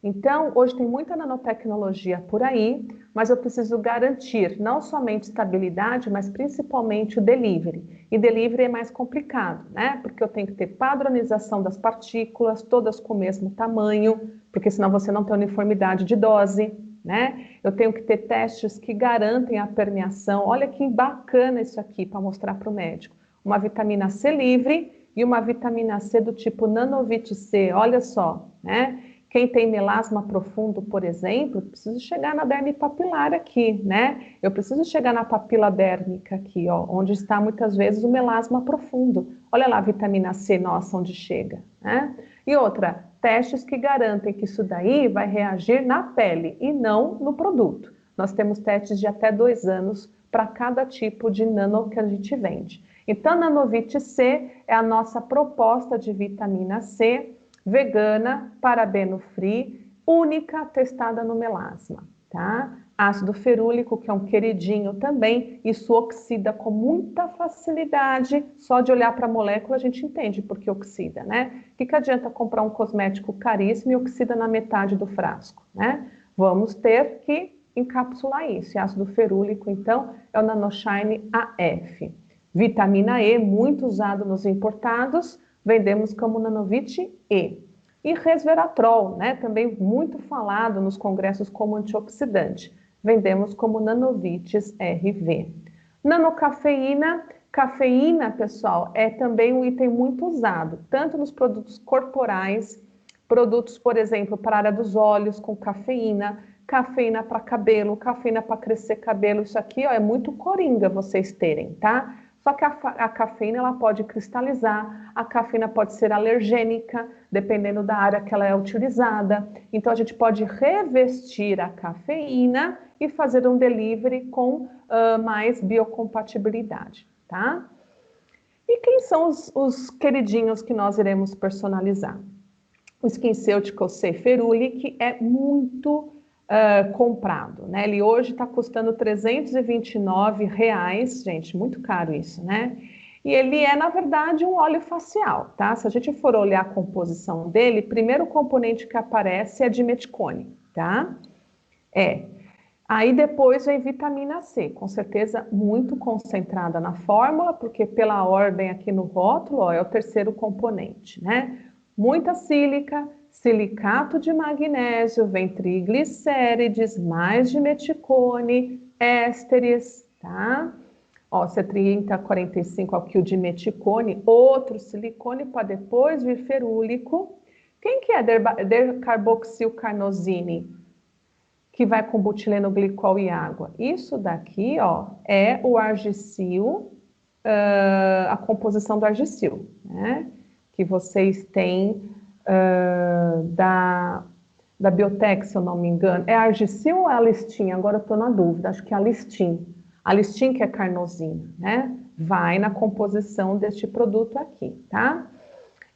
Então, hoje tem muita nanotecnologia por aí, mas eu preciso garantir não somente estabilidade, mas principalmente o delivery. E delivery é mais complicado, né? Porque eu tenho que ter padronização das partículas, todas com o mesmo tamanho, porque senão você não tem uniformidade de dose, né? Eu tenho que ter testes que garantem a permeação. Olha que bacana isso aqui para mostrar para o médico. Uma vitamina C livre e uma vitamina C do tipo Nanovit C, olha só, né? Quem tem melasma profundo, por exemplo, precisa chegar na derme papilar aqui, né? Eu preciso chegar na papila dérmica aqui, onde está muitas vezes o melasma profundo. Olha lá a vitamina C, nossa, onde chega, né? E outra, testes que garantem que isso daí vai reagir na pele e não no produto. Nós temos testes de até 2 anos para cada tipo de nano que a gente vende. Então, Nanovit C é a nossa proposta de vitamina C, vegana, parabeno-free, única testada no melasma, tá? Ácido ferúlico, que é um queridinho também, isso oxida com muita facilidade, só de olhar para a molécula a gente entende por que oxida, né? O que adianta comprar um cosmético caríssimo e oxida na metade do frasco, né? Vamos ter que encapsular isso, e ácido ferúlico, então, é o Nanoshine AF. Vitamina E, muito usado nos importados, vendemos como Nanovit E. E resveratrol, né, também muito falado nos congressos como antioxidante. Vendemos como Nanovites RV. Nanocafeína. Cafeína, pessoal, é também um item muito usado, tanto nos produtos corporais, produtos, por exemplo, para a área dos olhos com cafeína, cafeína para cabelo, cafeína para crescer cabelo. Isso aqui é muito coringa vocês terem, tá? Só que a cafeína ela pode cristalizar, a cafeína pode ser alergênica, dependendo da área que ela é utilizada. Então, a gente pode revestir a cafeína e fazer um delivery com mais biocompatibilidade, tá? E quem são os queridinhos que nós iremos personalizar? O SkinCeuticals C Ferulic é muito comprado, né? Ele hoje está custando R$329, gente, muito caro isso, né? E ele é, na verdade, um óleo facial, tá? Se a gente for olhar a composição dele, primeiro componente que aparece é dimeticone, tá? Aí depois vem vitamina C, com certeza muito concentrada na fórmula, porque pela ordem aqui no rótulo, ó, é o terceiro componente, né? Muita sílica, silicato de magnésio, vem triglicérides, mais dimeticone, ésteres, tá? Ó, C3045 aqui o dimeticone, outro silicone para depois vir ferúlico. Quem que é decarboxilcarnosine? Que vai com butileno glicol e água. Isso daqui, ó, é o argicil, a composição do argicil, né? Que vocês têm da Biotech, se eu não me engano. É argicil ou é a listin? Agora eu estou na dúvida, acho que é a listin. A listin que é carnosina, né? Vai na composição deste produto aqui, tá?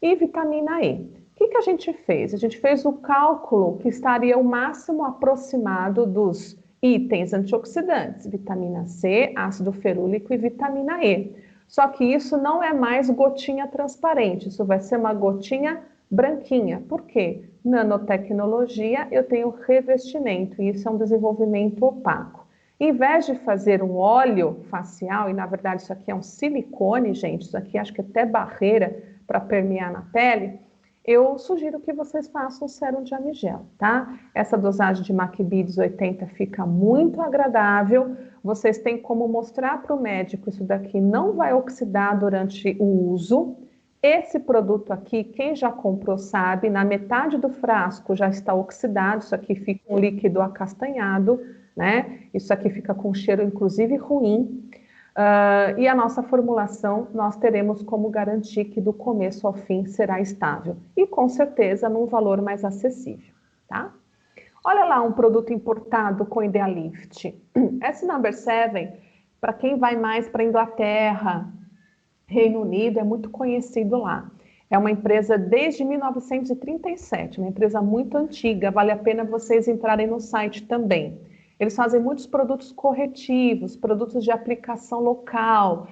E vitamina E. O que a gente fez? A gente fez o cálculo que estaria o máximo aproximado dos itens antioxidantes, vitamina C, ácido ferúlico e vitamina E. Só que isso não é mais gotinha transparente, isso vai ser uma gotinha branquinha. Por quê? Nanotecnologia, eu tenho revestimento, e isso é um desenvolvimento opaco. Em vez de fazer um óleo facial, e na verdade isso aqui é um silicone, gente, isso aqui acho que é até barreira para permear na pele, eu sugiro que vocês façam o sérum de amigel, tá? Essa dosagem de Maquibides 80 fica muito agradável. Vocês têm como mostrar para o médico, isso daqui não vai oxidar durante o uso. Esse produto aqui, quem já comprou sabe, na metade do frasco já está oxidado, isso aqui fica um líquido acastanhado, né? Isso aqui fica com cheiro, inclusive, ruim. E a nossa formulação, nós teremos como garantir que do começo ao fim será estável. E com certeza num valor mais acessível, tá? Olha lá um produto importado com Idealift. Esse Number 7, para quem vai mais para Inglaterra, Reino Unido, é muito conhecido lá. É uma empresa desde 1937, uma empresa muito antiga, vale a pena vocês entrarem no site também. Eles fazem muitos produtos corretivos, produtos de aplicação local,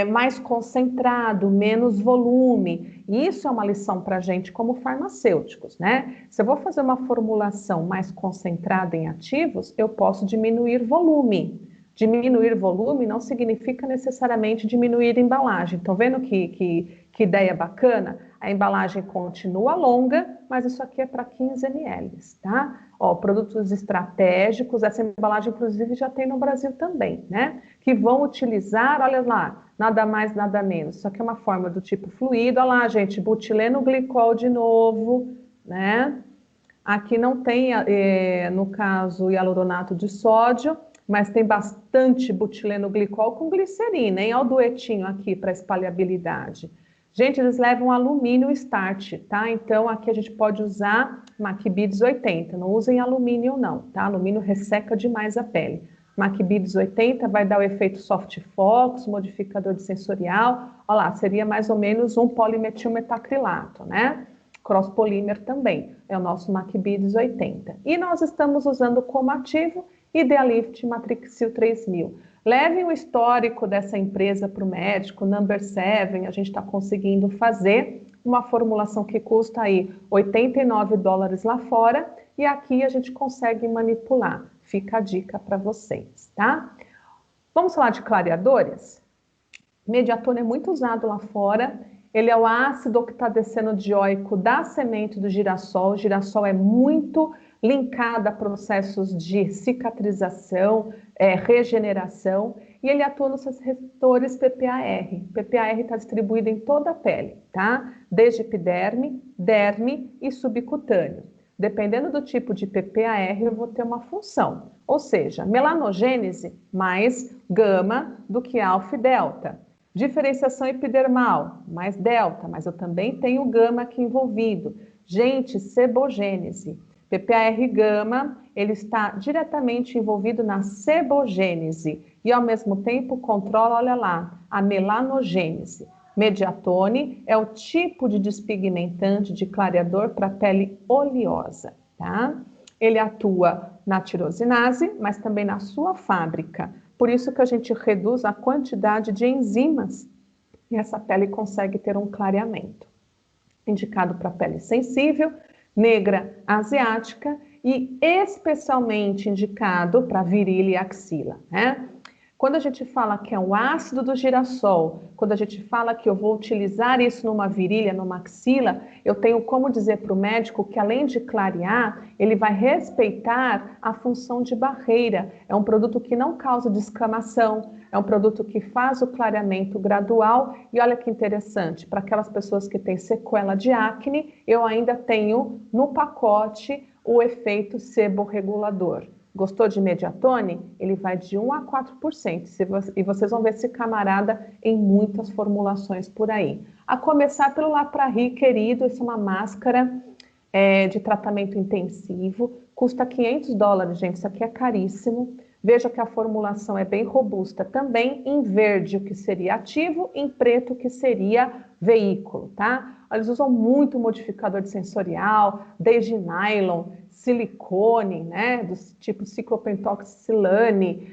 mais concentrado, menos volume. E isso é uma lição para a gente como farmacêuticos, né? Se eu vou fazer uma formulação mais concentrada em ativos, eu posso diminuir volume. Diminuir volume não significa necessariamente diminuir a embalagem. Estão vendo que ideia bacana? A embalagem continua longa, mas isso aqui é para 15 ml, tá? Ó, produtos estratégicos, essa embalagem inclusive já tem no Brasil também, né? Que vão utilizar, olha lá, nada mais, nada menos. Isso aqui é uma forma do tipo fluido, olha lá, gente, butileno glicol de novo, né? Aqui não tem, no caso, hialuronato de sódio, mas tem bastante butileno glicol com glicerina, hein? Olha o duetinho aqui para espalhabilidade. Gente, eles levam alumínio start, tá? Então, aqui a gente pode usar Maquibides 80. Não usem alumínio, não, tá? Alumínio resseca demais a pele. Maquibides 80 vai dar o efeito soft focus, modificador de sensorial. Olha lá, seria mais ou menos um polimetilmetacrilato, né? Cross polímer também. É o nosso Maquibides 80. E nós estamos usando como ativo Idealift Matrixil 3000. Levem o histórico dessa empresa para o médico, Number 7, a gente está conseguindo fazer uma formulação que custa aí $89 lá fora e aqui a gente consegue manipular. Fica a dica para vocês, tá? Vamos falar de clareadores? Mediatona é muito usado lá fora. Ele é o ácido octadeceno-dioico da semente do girassol. O girassol é muito linkado a processos de cicatrização, regeneração, e ele atua nos receptores PPAR. PPAR está distribuído em toda a pele, tá? Desde epiderme, derme e subcutâneo. Dependendo do tipo de PPAR, eu vou ter uma função, ou seja, melanogênese mais gama do que alfa e delta. Diferenciação epidermal, mais delta, mas eu também tenho gama aqui envolvido. Gente, sebogênese. PPAR gama, ele está diretamente envolvido na sebogênese e, ao mesmo tempo, controla, olha lá, a melanogênese. Mediatone é o tipo de despigmentante, de clareador para pele oleosa, tá? Ele atua na tirosinase, mas também na sua fábrica. Por isso que a gente reduz a quantidade de enzimas e essa pele consegue ter um clareamento. Indicado para pele sensível, negra, asiática e especialmente indicado para virilha e axila, né? Quando a gente fala que é um ácido do girassol, quando a gente fala que eu vou utilizar isso numa virilha, numa axila, eu tenho como dizer para o médico que além de clarear, ele vai respeitar a função de barreira. É um produto que não causa descamação, é um produto que faz o clareamento gradual. E olha que interessante, para aquelas pessoas que têm sequela de acne, eu ainda tenho no pacote o efeito seborregulador. Gostou de Mediatone? Ele vai de 1 a 4%. E vocês vão ver esse camarada em muitas formulações por aí. A começar pelo La Prairie, querido, essa é uma máscara de tratamento intensivo. Custa $500, gente. Isso aqui é caríssimo. Veja que a formulação é bem robusta. Também em verde, o que seria ativo, em preto, o que seria veículo, tá? Eles usam muito modificador de sensorial, desde nylon, silicone, né, do tipo ciclopentoxilane,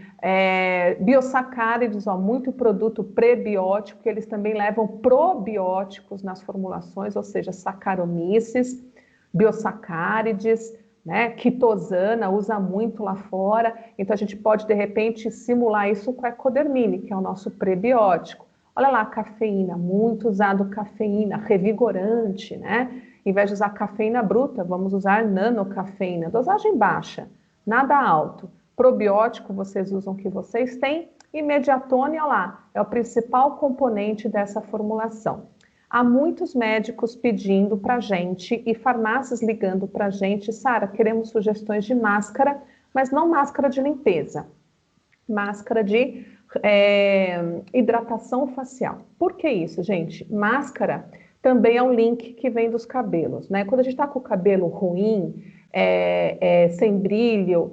biosacáridos, muito produto prebiótico, que eles também levam probióticos nas formulações, ou seja, saccharomyces, biosacárides, né, quitosana, usa muito lá fora, então a gente pode de repente simular isso com a Ecodermine, que é o nosso prebiótico. Olha lá, cafeína, muito usado cafeína, revigorante, né? Em vez de usar cafeína bruta, vamos usar nanocafeína, dosagem baixa, nada alto. Probiótico, vocês usam o que vocês têm. E Mediatone, olha lá, é o principal componente dessa formulação. Há muitos médicos pedindo para a gente e farmácias ligando para a gente, Sara, queremos sugestões de máscara, mas não máscara de limpeza, máscara de hidratação facial. Por que isso, gente? Máscara também é um link que vem dos cabelos, né? Quando a gente está com o cabelo ruim, sem brilho,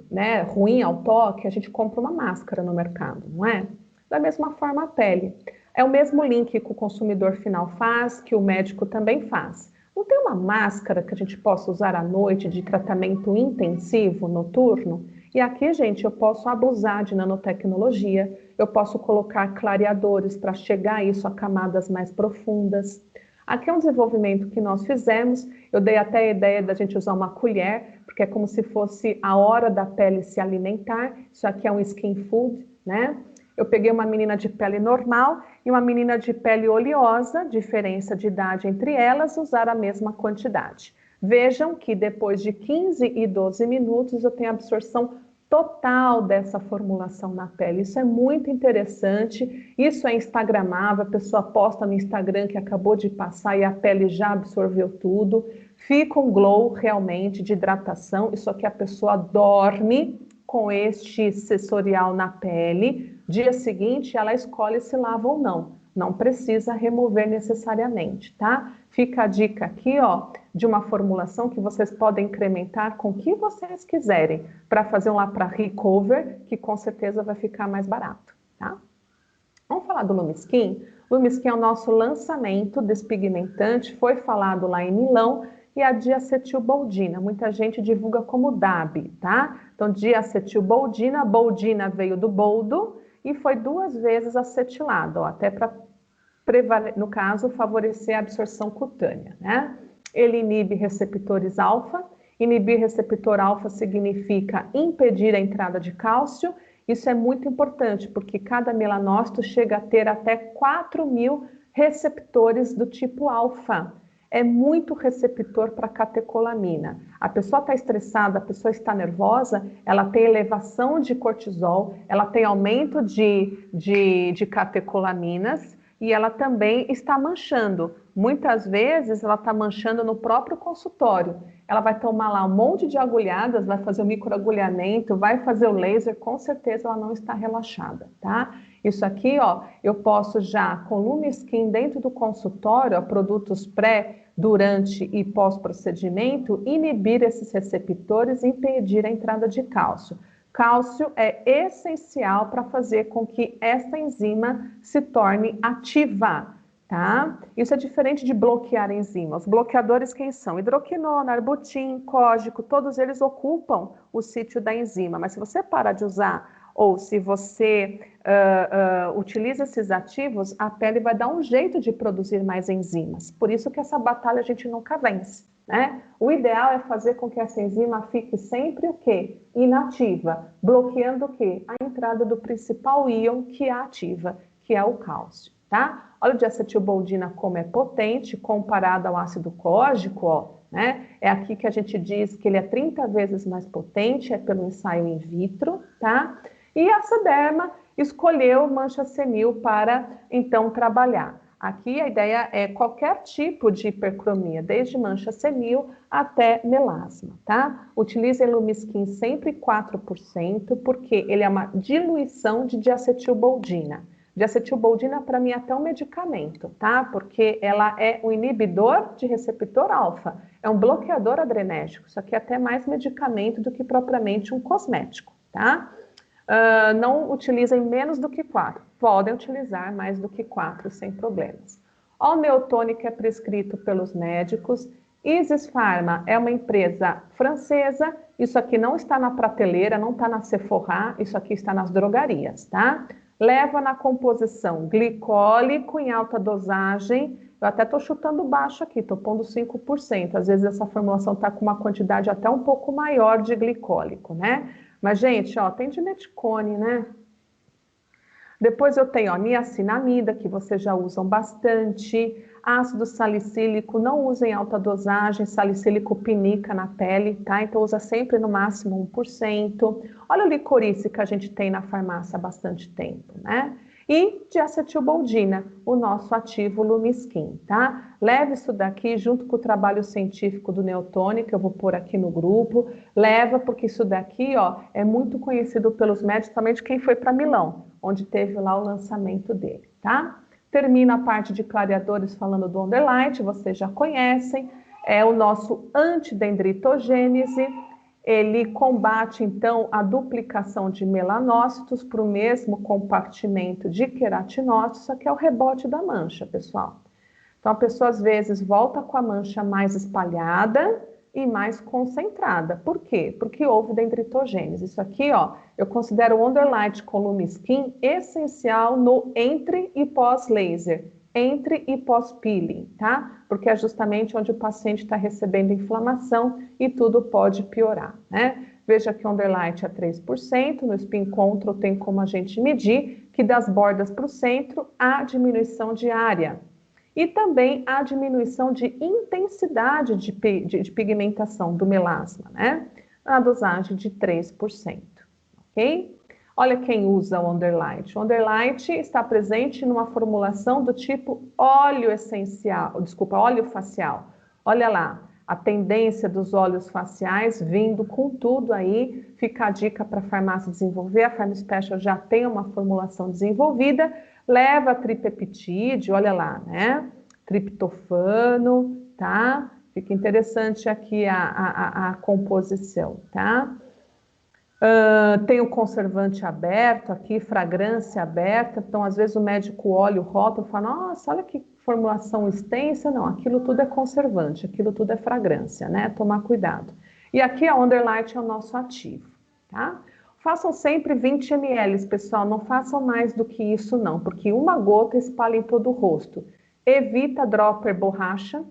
né, ruim ao toque, a gente compra uma máscara no mercado, não é? Da mesma forma a pele. É o mesmo link que o consumidor final faz, que o médico também faz. Não tem uma máscara que a gente possa usar à noite de tratamento intensivo, noturno? E aqui, gente, eu posso abusar de nanotecnologia, eu posso colocar clareadores para chegar isso a camadas mais profundas. Aqui é um desenvolvimento que nós fizemos, eu dei até a ideia da gente usar uma colher, porque é como se fosse a hora da pele se alimentar, isso aqui é um skin food, né? Eu peguei uma menina de pele normal e uma menina de pele oleosa, diferença de idade entre elas, usar a mesma quantidade. Vejam que depois de 15 e 12 minutos eu tenho absorção total dessa formulação na pele. Isso é muito interessante, isso é instagramável, a pessoa posta no Instagram que acabou de passar e a pele já absorveu tudo. Fica um glow realmente de hidratação, isso aqui a pessoa dorme com este sensorial na pele. Dia seguinte ela escolhe se lava ou não. Não precisa remover necessariamente, tá? Fica a dica aqui, ó, de uma formulação que vocês podem incrementar com o que vocês quiserem para fazer um La Prairie Cover, que com certeza vai ficar mais barato, tá? Vamos falar do Lumiskin? Lumiskin é o nosso lançamento despigmentante, foi falado lá em Milão, e a diacetilboldina. Muita gente divulga como DAB, tá? Então, diacetilboldina, boldina veio do boldo e foi 2 vezes acetilado, ó, até para, no caso, favorecer a absorção cutânea, né? Ele inibe receptores alfa. Inibir receptor alfa significa impedir a entrada de cálcio. Isso é muito importante, porque cada melanócito chega a ter até 4.000 receptores do tipo alfa. É muito receptor para catecolamina. A pessoa está estressada, a pessoa está nervosa, ela tem elevação de cortisol, ela tem aumento de catecolaminas e ela também está manchando. Muitas vezes ela está manchando no próprio consultório. Ela vai tomar lá um monte de agulhadas, vai fazer o microagulhamento, vai fazer o laser, com certeza ela não está relaxada, tá? Isso aqui, ó, eu posso já, com Lumiskin dentro do consultório, ó, produtos pré, durante e pós-procedimento, inibir esses receptores e impedir a entrada de cálcio. Cálcio é essencial para fazer com que esta enzima se torne ativa, tá? Isso é diferente de bloquear a enzima. Os bloqueadores quem são? Hidroquinona, arbutin, cógico, todos eles ocupam o sítio da enzima. Mas se você parar de usar ou se você utiliza esses ativos, a pele vai dar um jeito de produzir mais enzimas. Por isso que essa batalha a gente nunca vence, né? O ideal é fazer com que essa enzima fique sempre o quê? Inativa, bloqueando o quê? A entrada do principal íon que a ativa, que é o cálcio, tá? Olha o diacetilboldina como é potente comparado ao ácido cógico, ó, né? É aqui que a gente diz que ele é 30 vezes mais potente, é pelo ensaio in vitro, tá? E a Sederma escolheu mancha senil para, então, trabalhar. Aqui a ideia é qualquer tipo de hipercromia, desde mancha senil até melasma, tá? Utilizem Lumiskin sempre 4%, porque ele é uma diluição de diacetilboldina. Diacetilboldina, para mim, é até um medicamento, tá? Porque ela é um inibidor de receptor alfa, é um bloqueador adrenérgico, isso aqui é até mais medicamento do que propriamente um cosmético, tá? Não utilizem menos do que 4. Podem utilizar mais do que 4 sem problemas. O neotônico é prescrito pelos médicos. Isis Pharma é uma empresa francesa. Isso aqui não está na prateleira, não está na Sephora, isso aqui está nas drogarias, tá? Leva na composição glicólico em alta dosagem. Eu até estou chutando baixo aqui, estou pondo 5%. Às vezes essa formulação está com uma quantidade até um pouco maior de glicólico, né? Mas, gente, ó, tem dimeticone, né? Depois eu tenho, ó, niacinamida, que vocês já usam bastante. Ácido salicílico, não usem alta dosagem, salicílico pinica na pele, tá? Então usa sempre no máximo 1%. Olha a licorice que a gente tem na farmácia há bastante tempo, né? E diacetilboldina, o nosso ativo Lumiskin, tá? Leve isso daqui junto com o trabalho científico do neotônico, eu vou pôr aqui no grupo. Leva, porque isso daqui, ó, é muito conhecido pelos médicos, principalmente quem foi para Milão, onde teve lá o lançamento dele, tá? Termina a parte de clareadores falando do Wonderlight, vocês já conhecem. É o nosso antidendritogênese. Ele combate, então, a duplicação de melanócitos para o mesmo compartimento de queratinócitos, só que é o rebote da mancha, pessoal. Então, a pessoa, às vezes, volta com a mancha mais espalhada e mais concentrada. Por quê? Porque houve dendritogênese. Isso aqui, ó, eu considero o Wonderlight com Lumiskin essencial no entre e pós-laser, entre e pós-peeling, tá? Porque é justamente onde o paciente está recebendo inflamação e tudo pode piorar, né? Veja que o Wonderlight é 3%, no Spin Control tem como a gente medir que das bordas para o centro há diminuição de área. E também a diminuição de intensidade de pigmentação do melasma, né? Na dosagem de 3%, ok? Olha quem usa o Wonderlight. O Wonderlight está presente numa formulação do tipo óleo essencial, desculpa, óleo facial. Olha lá, a tendência dos óleos faciais vindo com tudo aí. Fica a dica para a farmácia desenvolver. A Pharma Special já tem uma formulação desenvolvida. Leva tripeptídeo, olha lá, né? Triptofano, tá? Fica interessante aqui a composição, tá? Tem o conservante aberto aqui, fragrância aberta. Então, às vezes o médico olha o rótulo e fala, nossa, olha que formulação extensa. Não, aquilo tudo é conservante, aquilo tudo é fragrância, né? Tomar cuidado. E aqui a Wonderlight é o nosso ativo, tá? Façam sempre 20 ml, pessoal, não façam mais do que isso não, porque uma gota espalha em todo o rosto. Evita dropper borracha,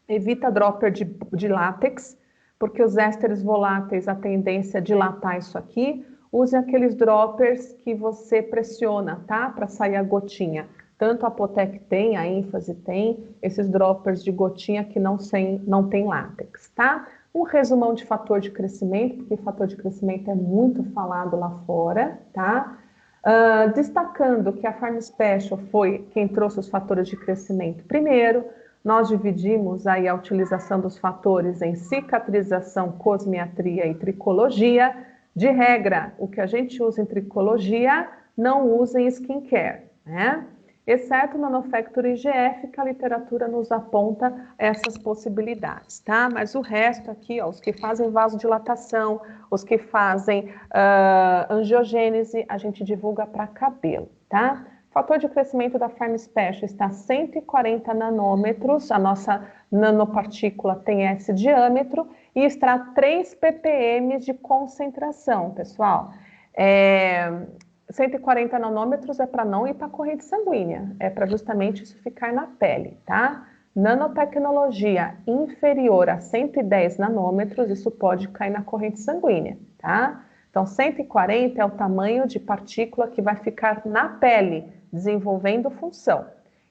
evita dropper de látex, porque os ésteres voláteis, a tendência é dilatar isso aqui. Use aqueles droppers que você pressiona, tá? Para sair a gotinha. Tanto a Apotec tem, a ênfase tem, esses droppers de gotinha que não tem látex, tá? Um resumão de fator de crescimento, porque fator de crescimento é muito falado lá fora, tá? Destacando que a Pharma Special foi quem trouxe os fatores de crescimento primeiro. Nós dividimos aí a utilização dos fatores em cicatrização, cosmiatria e tricologia. De regra, o que a gente usa em tricologia, não usa em skincare, né? exceto o Nanofactory IGF, que a literatura nos aponta essas possibilidades, tá? Mas o resto aqui, ó, os que fazem vasodilatação, os que fazem angiogênese, a gente divulga para cabelo, tá? O fator de crescimento da Farm Special está 140 nanômetros, a nossa nanopartícula tem esse diâmetro e está 3 ppm de concentração, pessoal. 140 nanômetros é para não ir para a corrente sanguínea, é para justamente isso ficar na pele, tá? Nanotecnologia inferior a 110 nanômetros, isso pode cair na corrente sanguínea, tá? Então, 140 é o tamanho de partícula que vai ficar na pele, desenvolvendo função.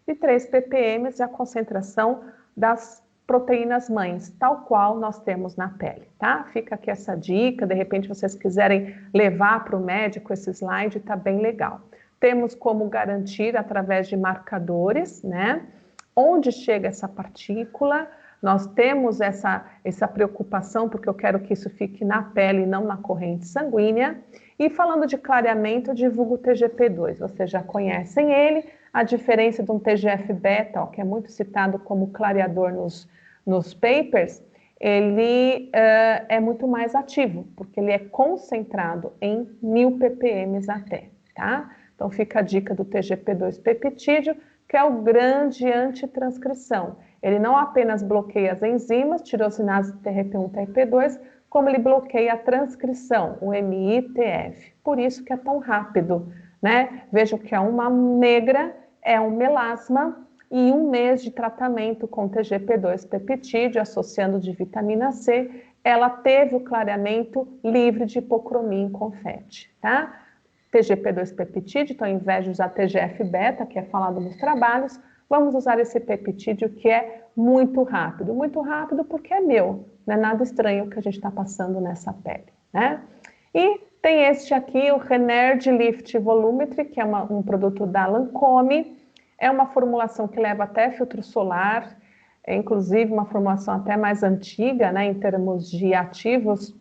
E 3 ppm é a concentração das proteínas mães, tal qual nós temos na pele, tá? Fica aqui essa dica, de repente vocês quiserem levar para o médico esse slide, tá bem legal. Temos como garantir através de marcadores, né? Onde chega essa partícula, nós temos essa preocupação, porque eu quero que isso fique na pele e não na corrente sanguínea. E falando de clareamento, eu divulgo o TGP2, vocês já conhecem ele, a diferença de um TGF-beta, que é muito citado como clareador nos papers, ele é muito mais ativo, porque ele é concentrado em 1000 ppm até, tá? Então fica a dica do TGP2 peptídeo, que é o grande antitranscrição. Ele não apenas bloqueia as enzimas, tirosinase TRP1, TRP2, como ele bloqueia a transcrição, o MITF. Por isso que é tão rápido, né? Vejam que é uma negra, é um melasma, e 1 mês de tratamento com TGP2 peptídeo, associando de vitamina C, ela teve o clareamento livre de hipocromia em confete, tá? TGP2 peptídeo, então ao invés de usar TGF-beta, que é falado nos trabalhos, vamos usar esse peptídeo que é muito rápido porque é meu, não é nada estranho que a gente está passando nessa pele, né? E tem este aqui, o Renerd Lift Volumetry, que é um produto da Lancôme, é uma formulação que leva até filtro solar, é inclusive uma formulação até mais antiga, né, em termos de ativos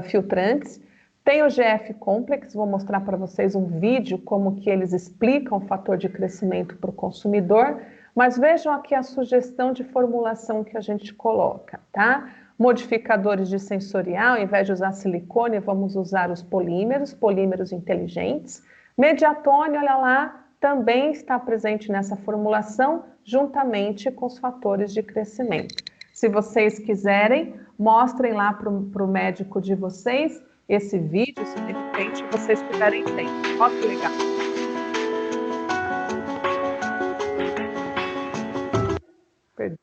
filtrantes. Tem o GF Complex, vou mostrar para vocês um vídeo como que eles explicam o fator de crescimento para o consumidor, mas vejam aqui a sugestão de formulação que a gente coloca, tá? Modificadores de sensorial, ao invés de usar silicone, vamos usar os polímeros inteligentes. Mediatone, olha lá, também está presente nessa formulação, juntamente com os fatores de crescimento. Se vocês quiserem, mostrem lá para o médico de vocês esse vídeo, se de repente vocês tiverem tempo. Olha que legal. Perdi.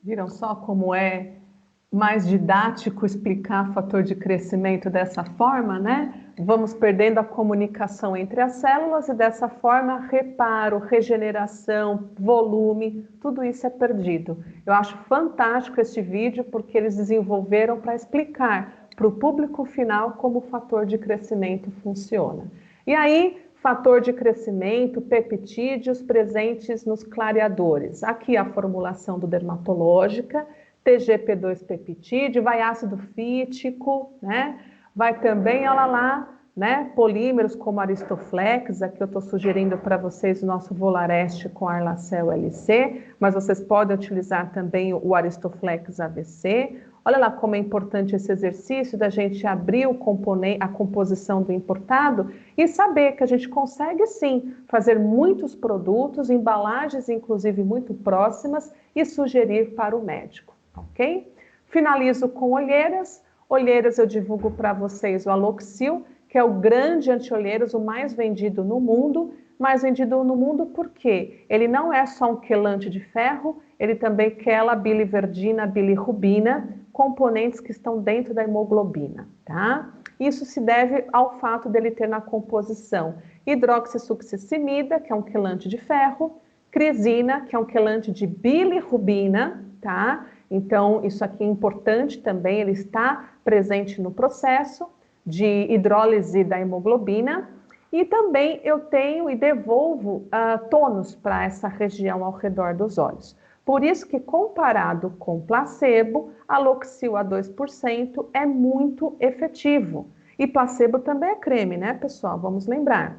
Viram só como é mais didático explicar fator de crescimento dessa forma, né? Vamos perdendo a comunicação entre as células e dessa forma reparo, regeneração, volume, tudo isso é perdido. Eu acho fantástico este vídeo porque eles desenvolveram para explicar para o público final como o fator de crescimento funciona. E aí, fator de crescimento, peptídeos presentes nos clareadores. Aqui a formulação do dermatológica, TGP2 peptídeo, vai ácido fítico, né? Vai também, olha lá, né? Polímeros como Aristoflex, aqui eu estou sugerindo para vocês o nosso Volareste com Arlacel LC, mas vocês podem utilizar também o Aristoflex AVC. Olha lá como é importante esse exercício da gente abrir o componente, a composição do importado e saber que a gente consegue sim fazer muitos produtos, embalagens inclusive muito próximas e sugerir para o médico, ok? Finalizo com olheiras. Olheiras eu divulgo para vocês o Aloxil, que é o grande anti-olheiras, o mais vendido no mundo. Mais vendido no mundo porque ele não é só um quelante de ferro, ele também quela biliverdina, bilirrubina, componentes que estão dentro da hemoglobina, tá? Isso se deve ao fato dele ter na composição hidroxissuccessimida, que é um quelante de ferro, crisina, que é um quelante de bilirrubina, tá? Então, isso aqui é importante também, ele está presente no processo de hidrólise da hemoglobina. E também eu tenho e devolvo tônus para essa região ao redor dos olhos. Por isso que comparado com placebo, Aloxil a 2% é muito efetivo. E placebo também é creme, né, pessoal? Vamos lembrar.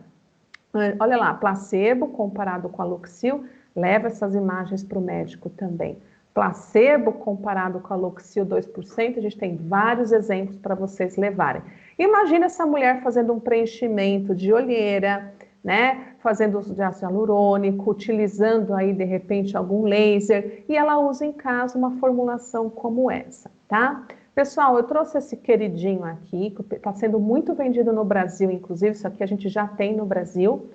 Olha lá, placebo comparado com Aloxil, leva essas imagens para o médico também. Placebo comparado com Aloxil 2%, a gente tem vários exemplos para vocês levarem. Imagina essa mulher fazendo um preenchimento de olheira, né? Fazendo uso de ácido hialurônico, utilizando aí de repente algum laser, e ela usa em casa uma formulação como essa, tá? Pessoal, eu trouxe esse queridinho aqui, que está sendo muito vendido no Brasil, inclusive, isso aqui a gente já tem no Brasil,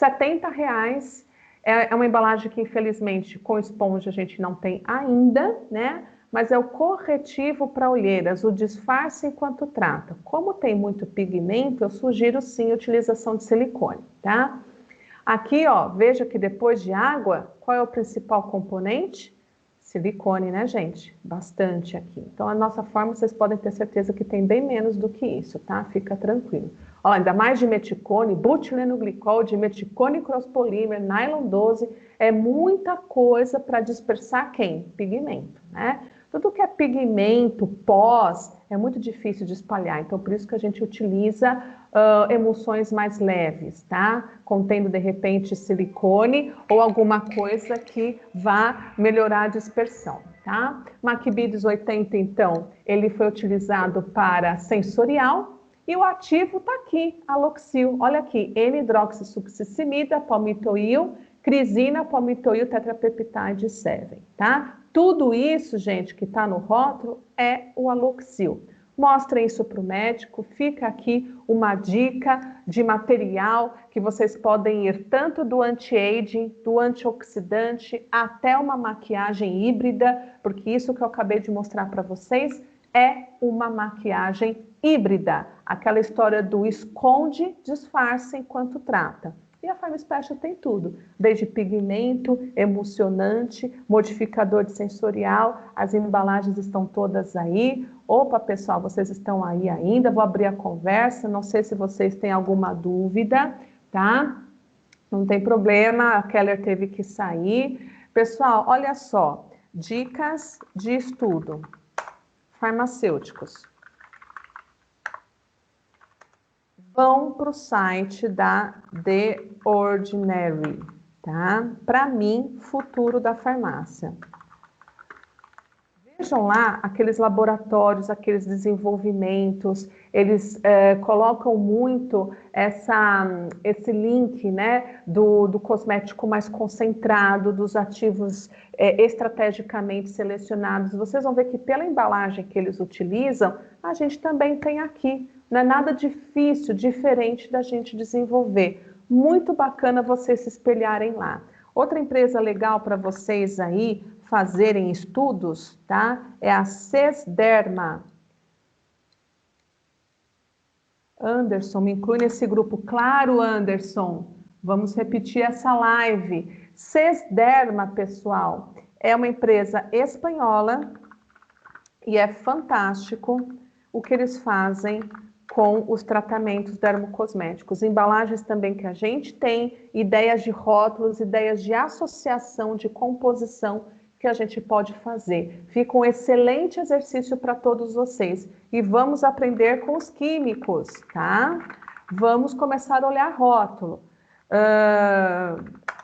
R$70. É uma embalagem que, infelizmente, com esponja a gente não tem ainda, né? Mas é o corretivo para olheiras, o disfarce enquanto trata. Como tem muito pigmento, eu sugiro sim a utilização de silicone, tá? Aqui, ó, veja que depois de água, qual é o principal componente? Silicone, né, gente? Bastante aqui. Então, a nossa forma, vocês podem ter certeza que tem bem menos do que isso, tá? Fica tranquilo. Ó, ainda mais de meticone, butileno-glicol, de meticone cross-polímer, nylon 12, é muita coisa para dispersar quem? Pigmento, né? Tudo que é pigmento, pós, é muito difícil de espalhar. Então, por isso que a gente utiliza emulsões mais leves, tá? Contendo, de repente, silicone ou alguma coisa que vá melhorar a dispersão, tá? Maquibides 80, então, ele foi utilizado para sensorial e o ativo está aqui, Aloxil. Olha aqui, N-hidroxissuccessimida, palmitoil, crisina, palmitoil, tetrapeptide 7, tá? Tudo isso, gente, que está no rótulo é o Aloxil. Mostrem isso para o médico, fica aqui uma dica de material que vocês podem ir tanto do anti-aging, do antioxidante, até uma maquiagem híbrida, porque isso que eu acabei de mostrar para vocês é uma maquiagem híbrida. Aquela história do esconde, disfarça enquanto trata. E a Farm Special tem tudo, desde pigmento, emulsionante, modificador de sensorial, as embalagens estão todas aí. Opa, pessoal, vocês estão aí ainda? Vou abrir a conversa, não sei se vocês têm alguma dúvida, tá? Não tem problema, a Keller teve que sair. Pessoal, olha só, dicas de estudo. Farmacêuticos. Vão para o site da The Ordinary, tá? Para mim, futuro da farmácia. Vejam lá aqueles laboratórios, aqueles desenvolvimentos, eles colocam muito esse link, né, do cosmético mais concentrado, dos ativos estrategicamente selecionados. Vocês vão ver que pela embalagem que eles utilizam, a gente também tem aqui. Não é nada difícil, diferente da gente desenvolver. Muito bacana vocês se espelharem lá. Outra empresa legal para vocês aí, fazerem estudos, tá? É a Sesderma. Anderson, me inclui nesse grupo. Claro, Anderson. Vamos repetir essa live. Sesderma, pessoal, é uma empresa espanhola e é fantástico o que eles fazem com os tratamentos dermocosméticos. Embalagens também que a gente tem, ideias de rótulos, ideias de associação, de composição que a gente pode fazer. Fica um excelente exercício para todos vocês. E vamos aprender com os químicos, tá? Vamos começar a olhar rótulo.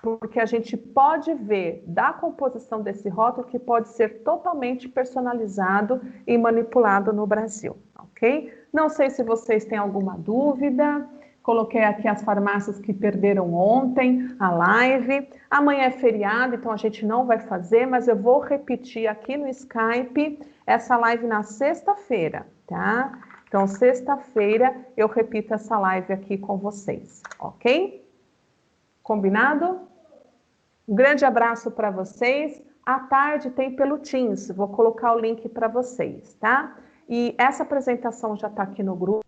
Porque a gente pode ver da composição desse rótulo que pode ser totalmente personalizado e manipulado no Brasil, ok? Não sei se vocês têm alguma dúvida. Coloquei aqui as farmácias que perderam ontem a live. Amanhã é feriado, então a gente não vai fazer, mas eu vou repetir aqui no Skype essa live na sexta-feira, tá? Então, sexta-feira eu repito essa live aqui com vocês, ok? Combinado? Um grande abraço para vocês. À tarde tem pelo Teams, vou colocar o link para vocês, tá? E essa apresentação já está aqui no grupo.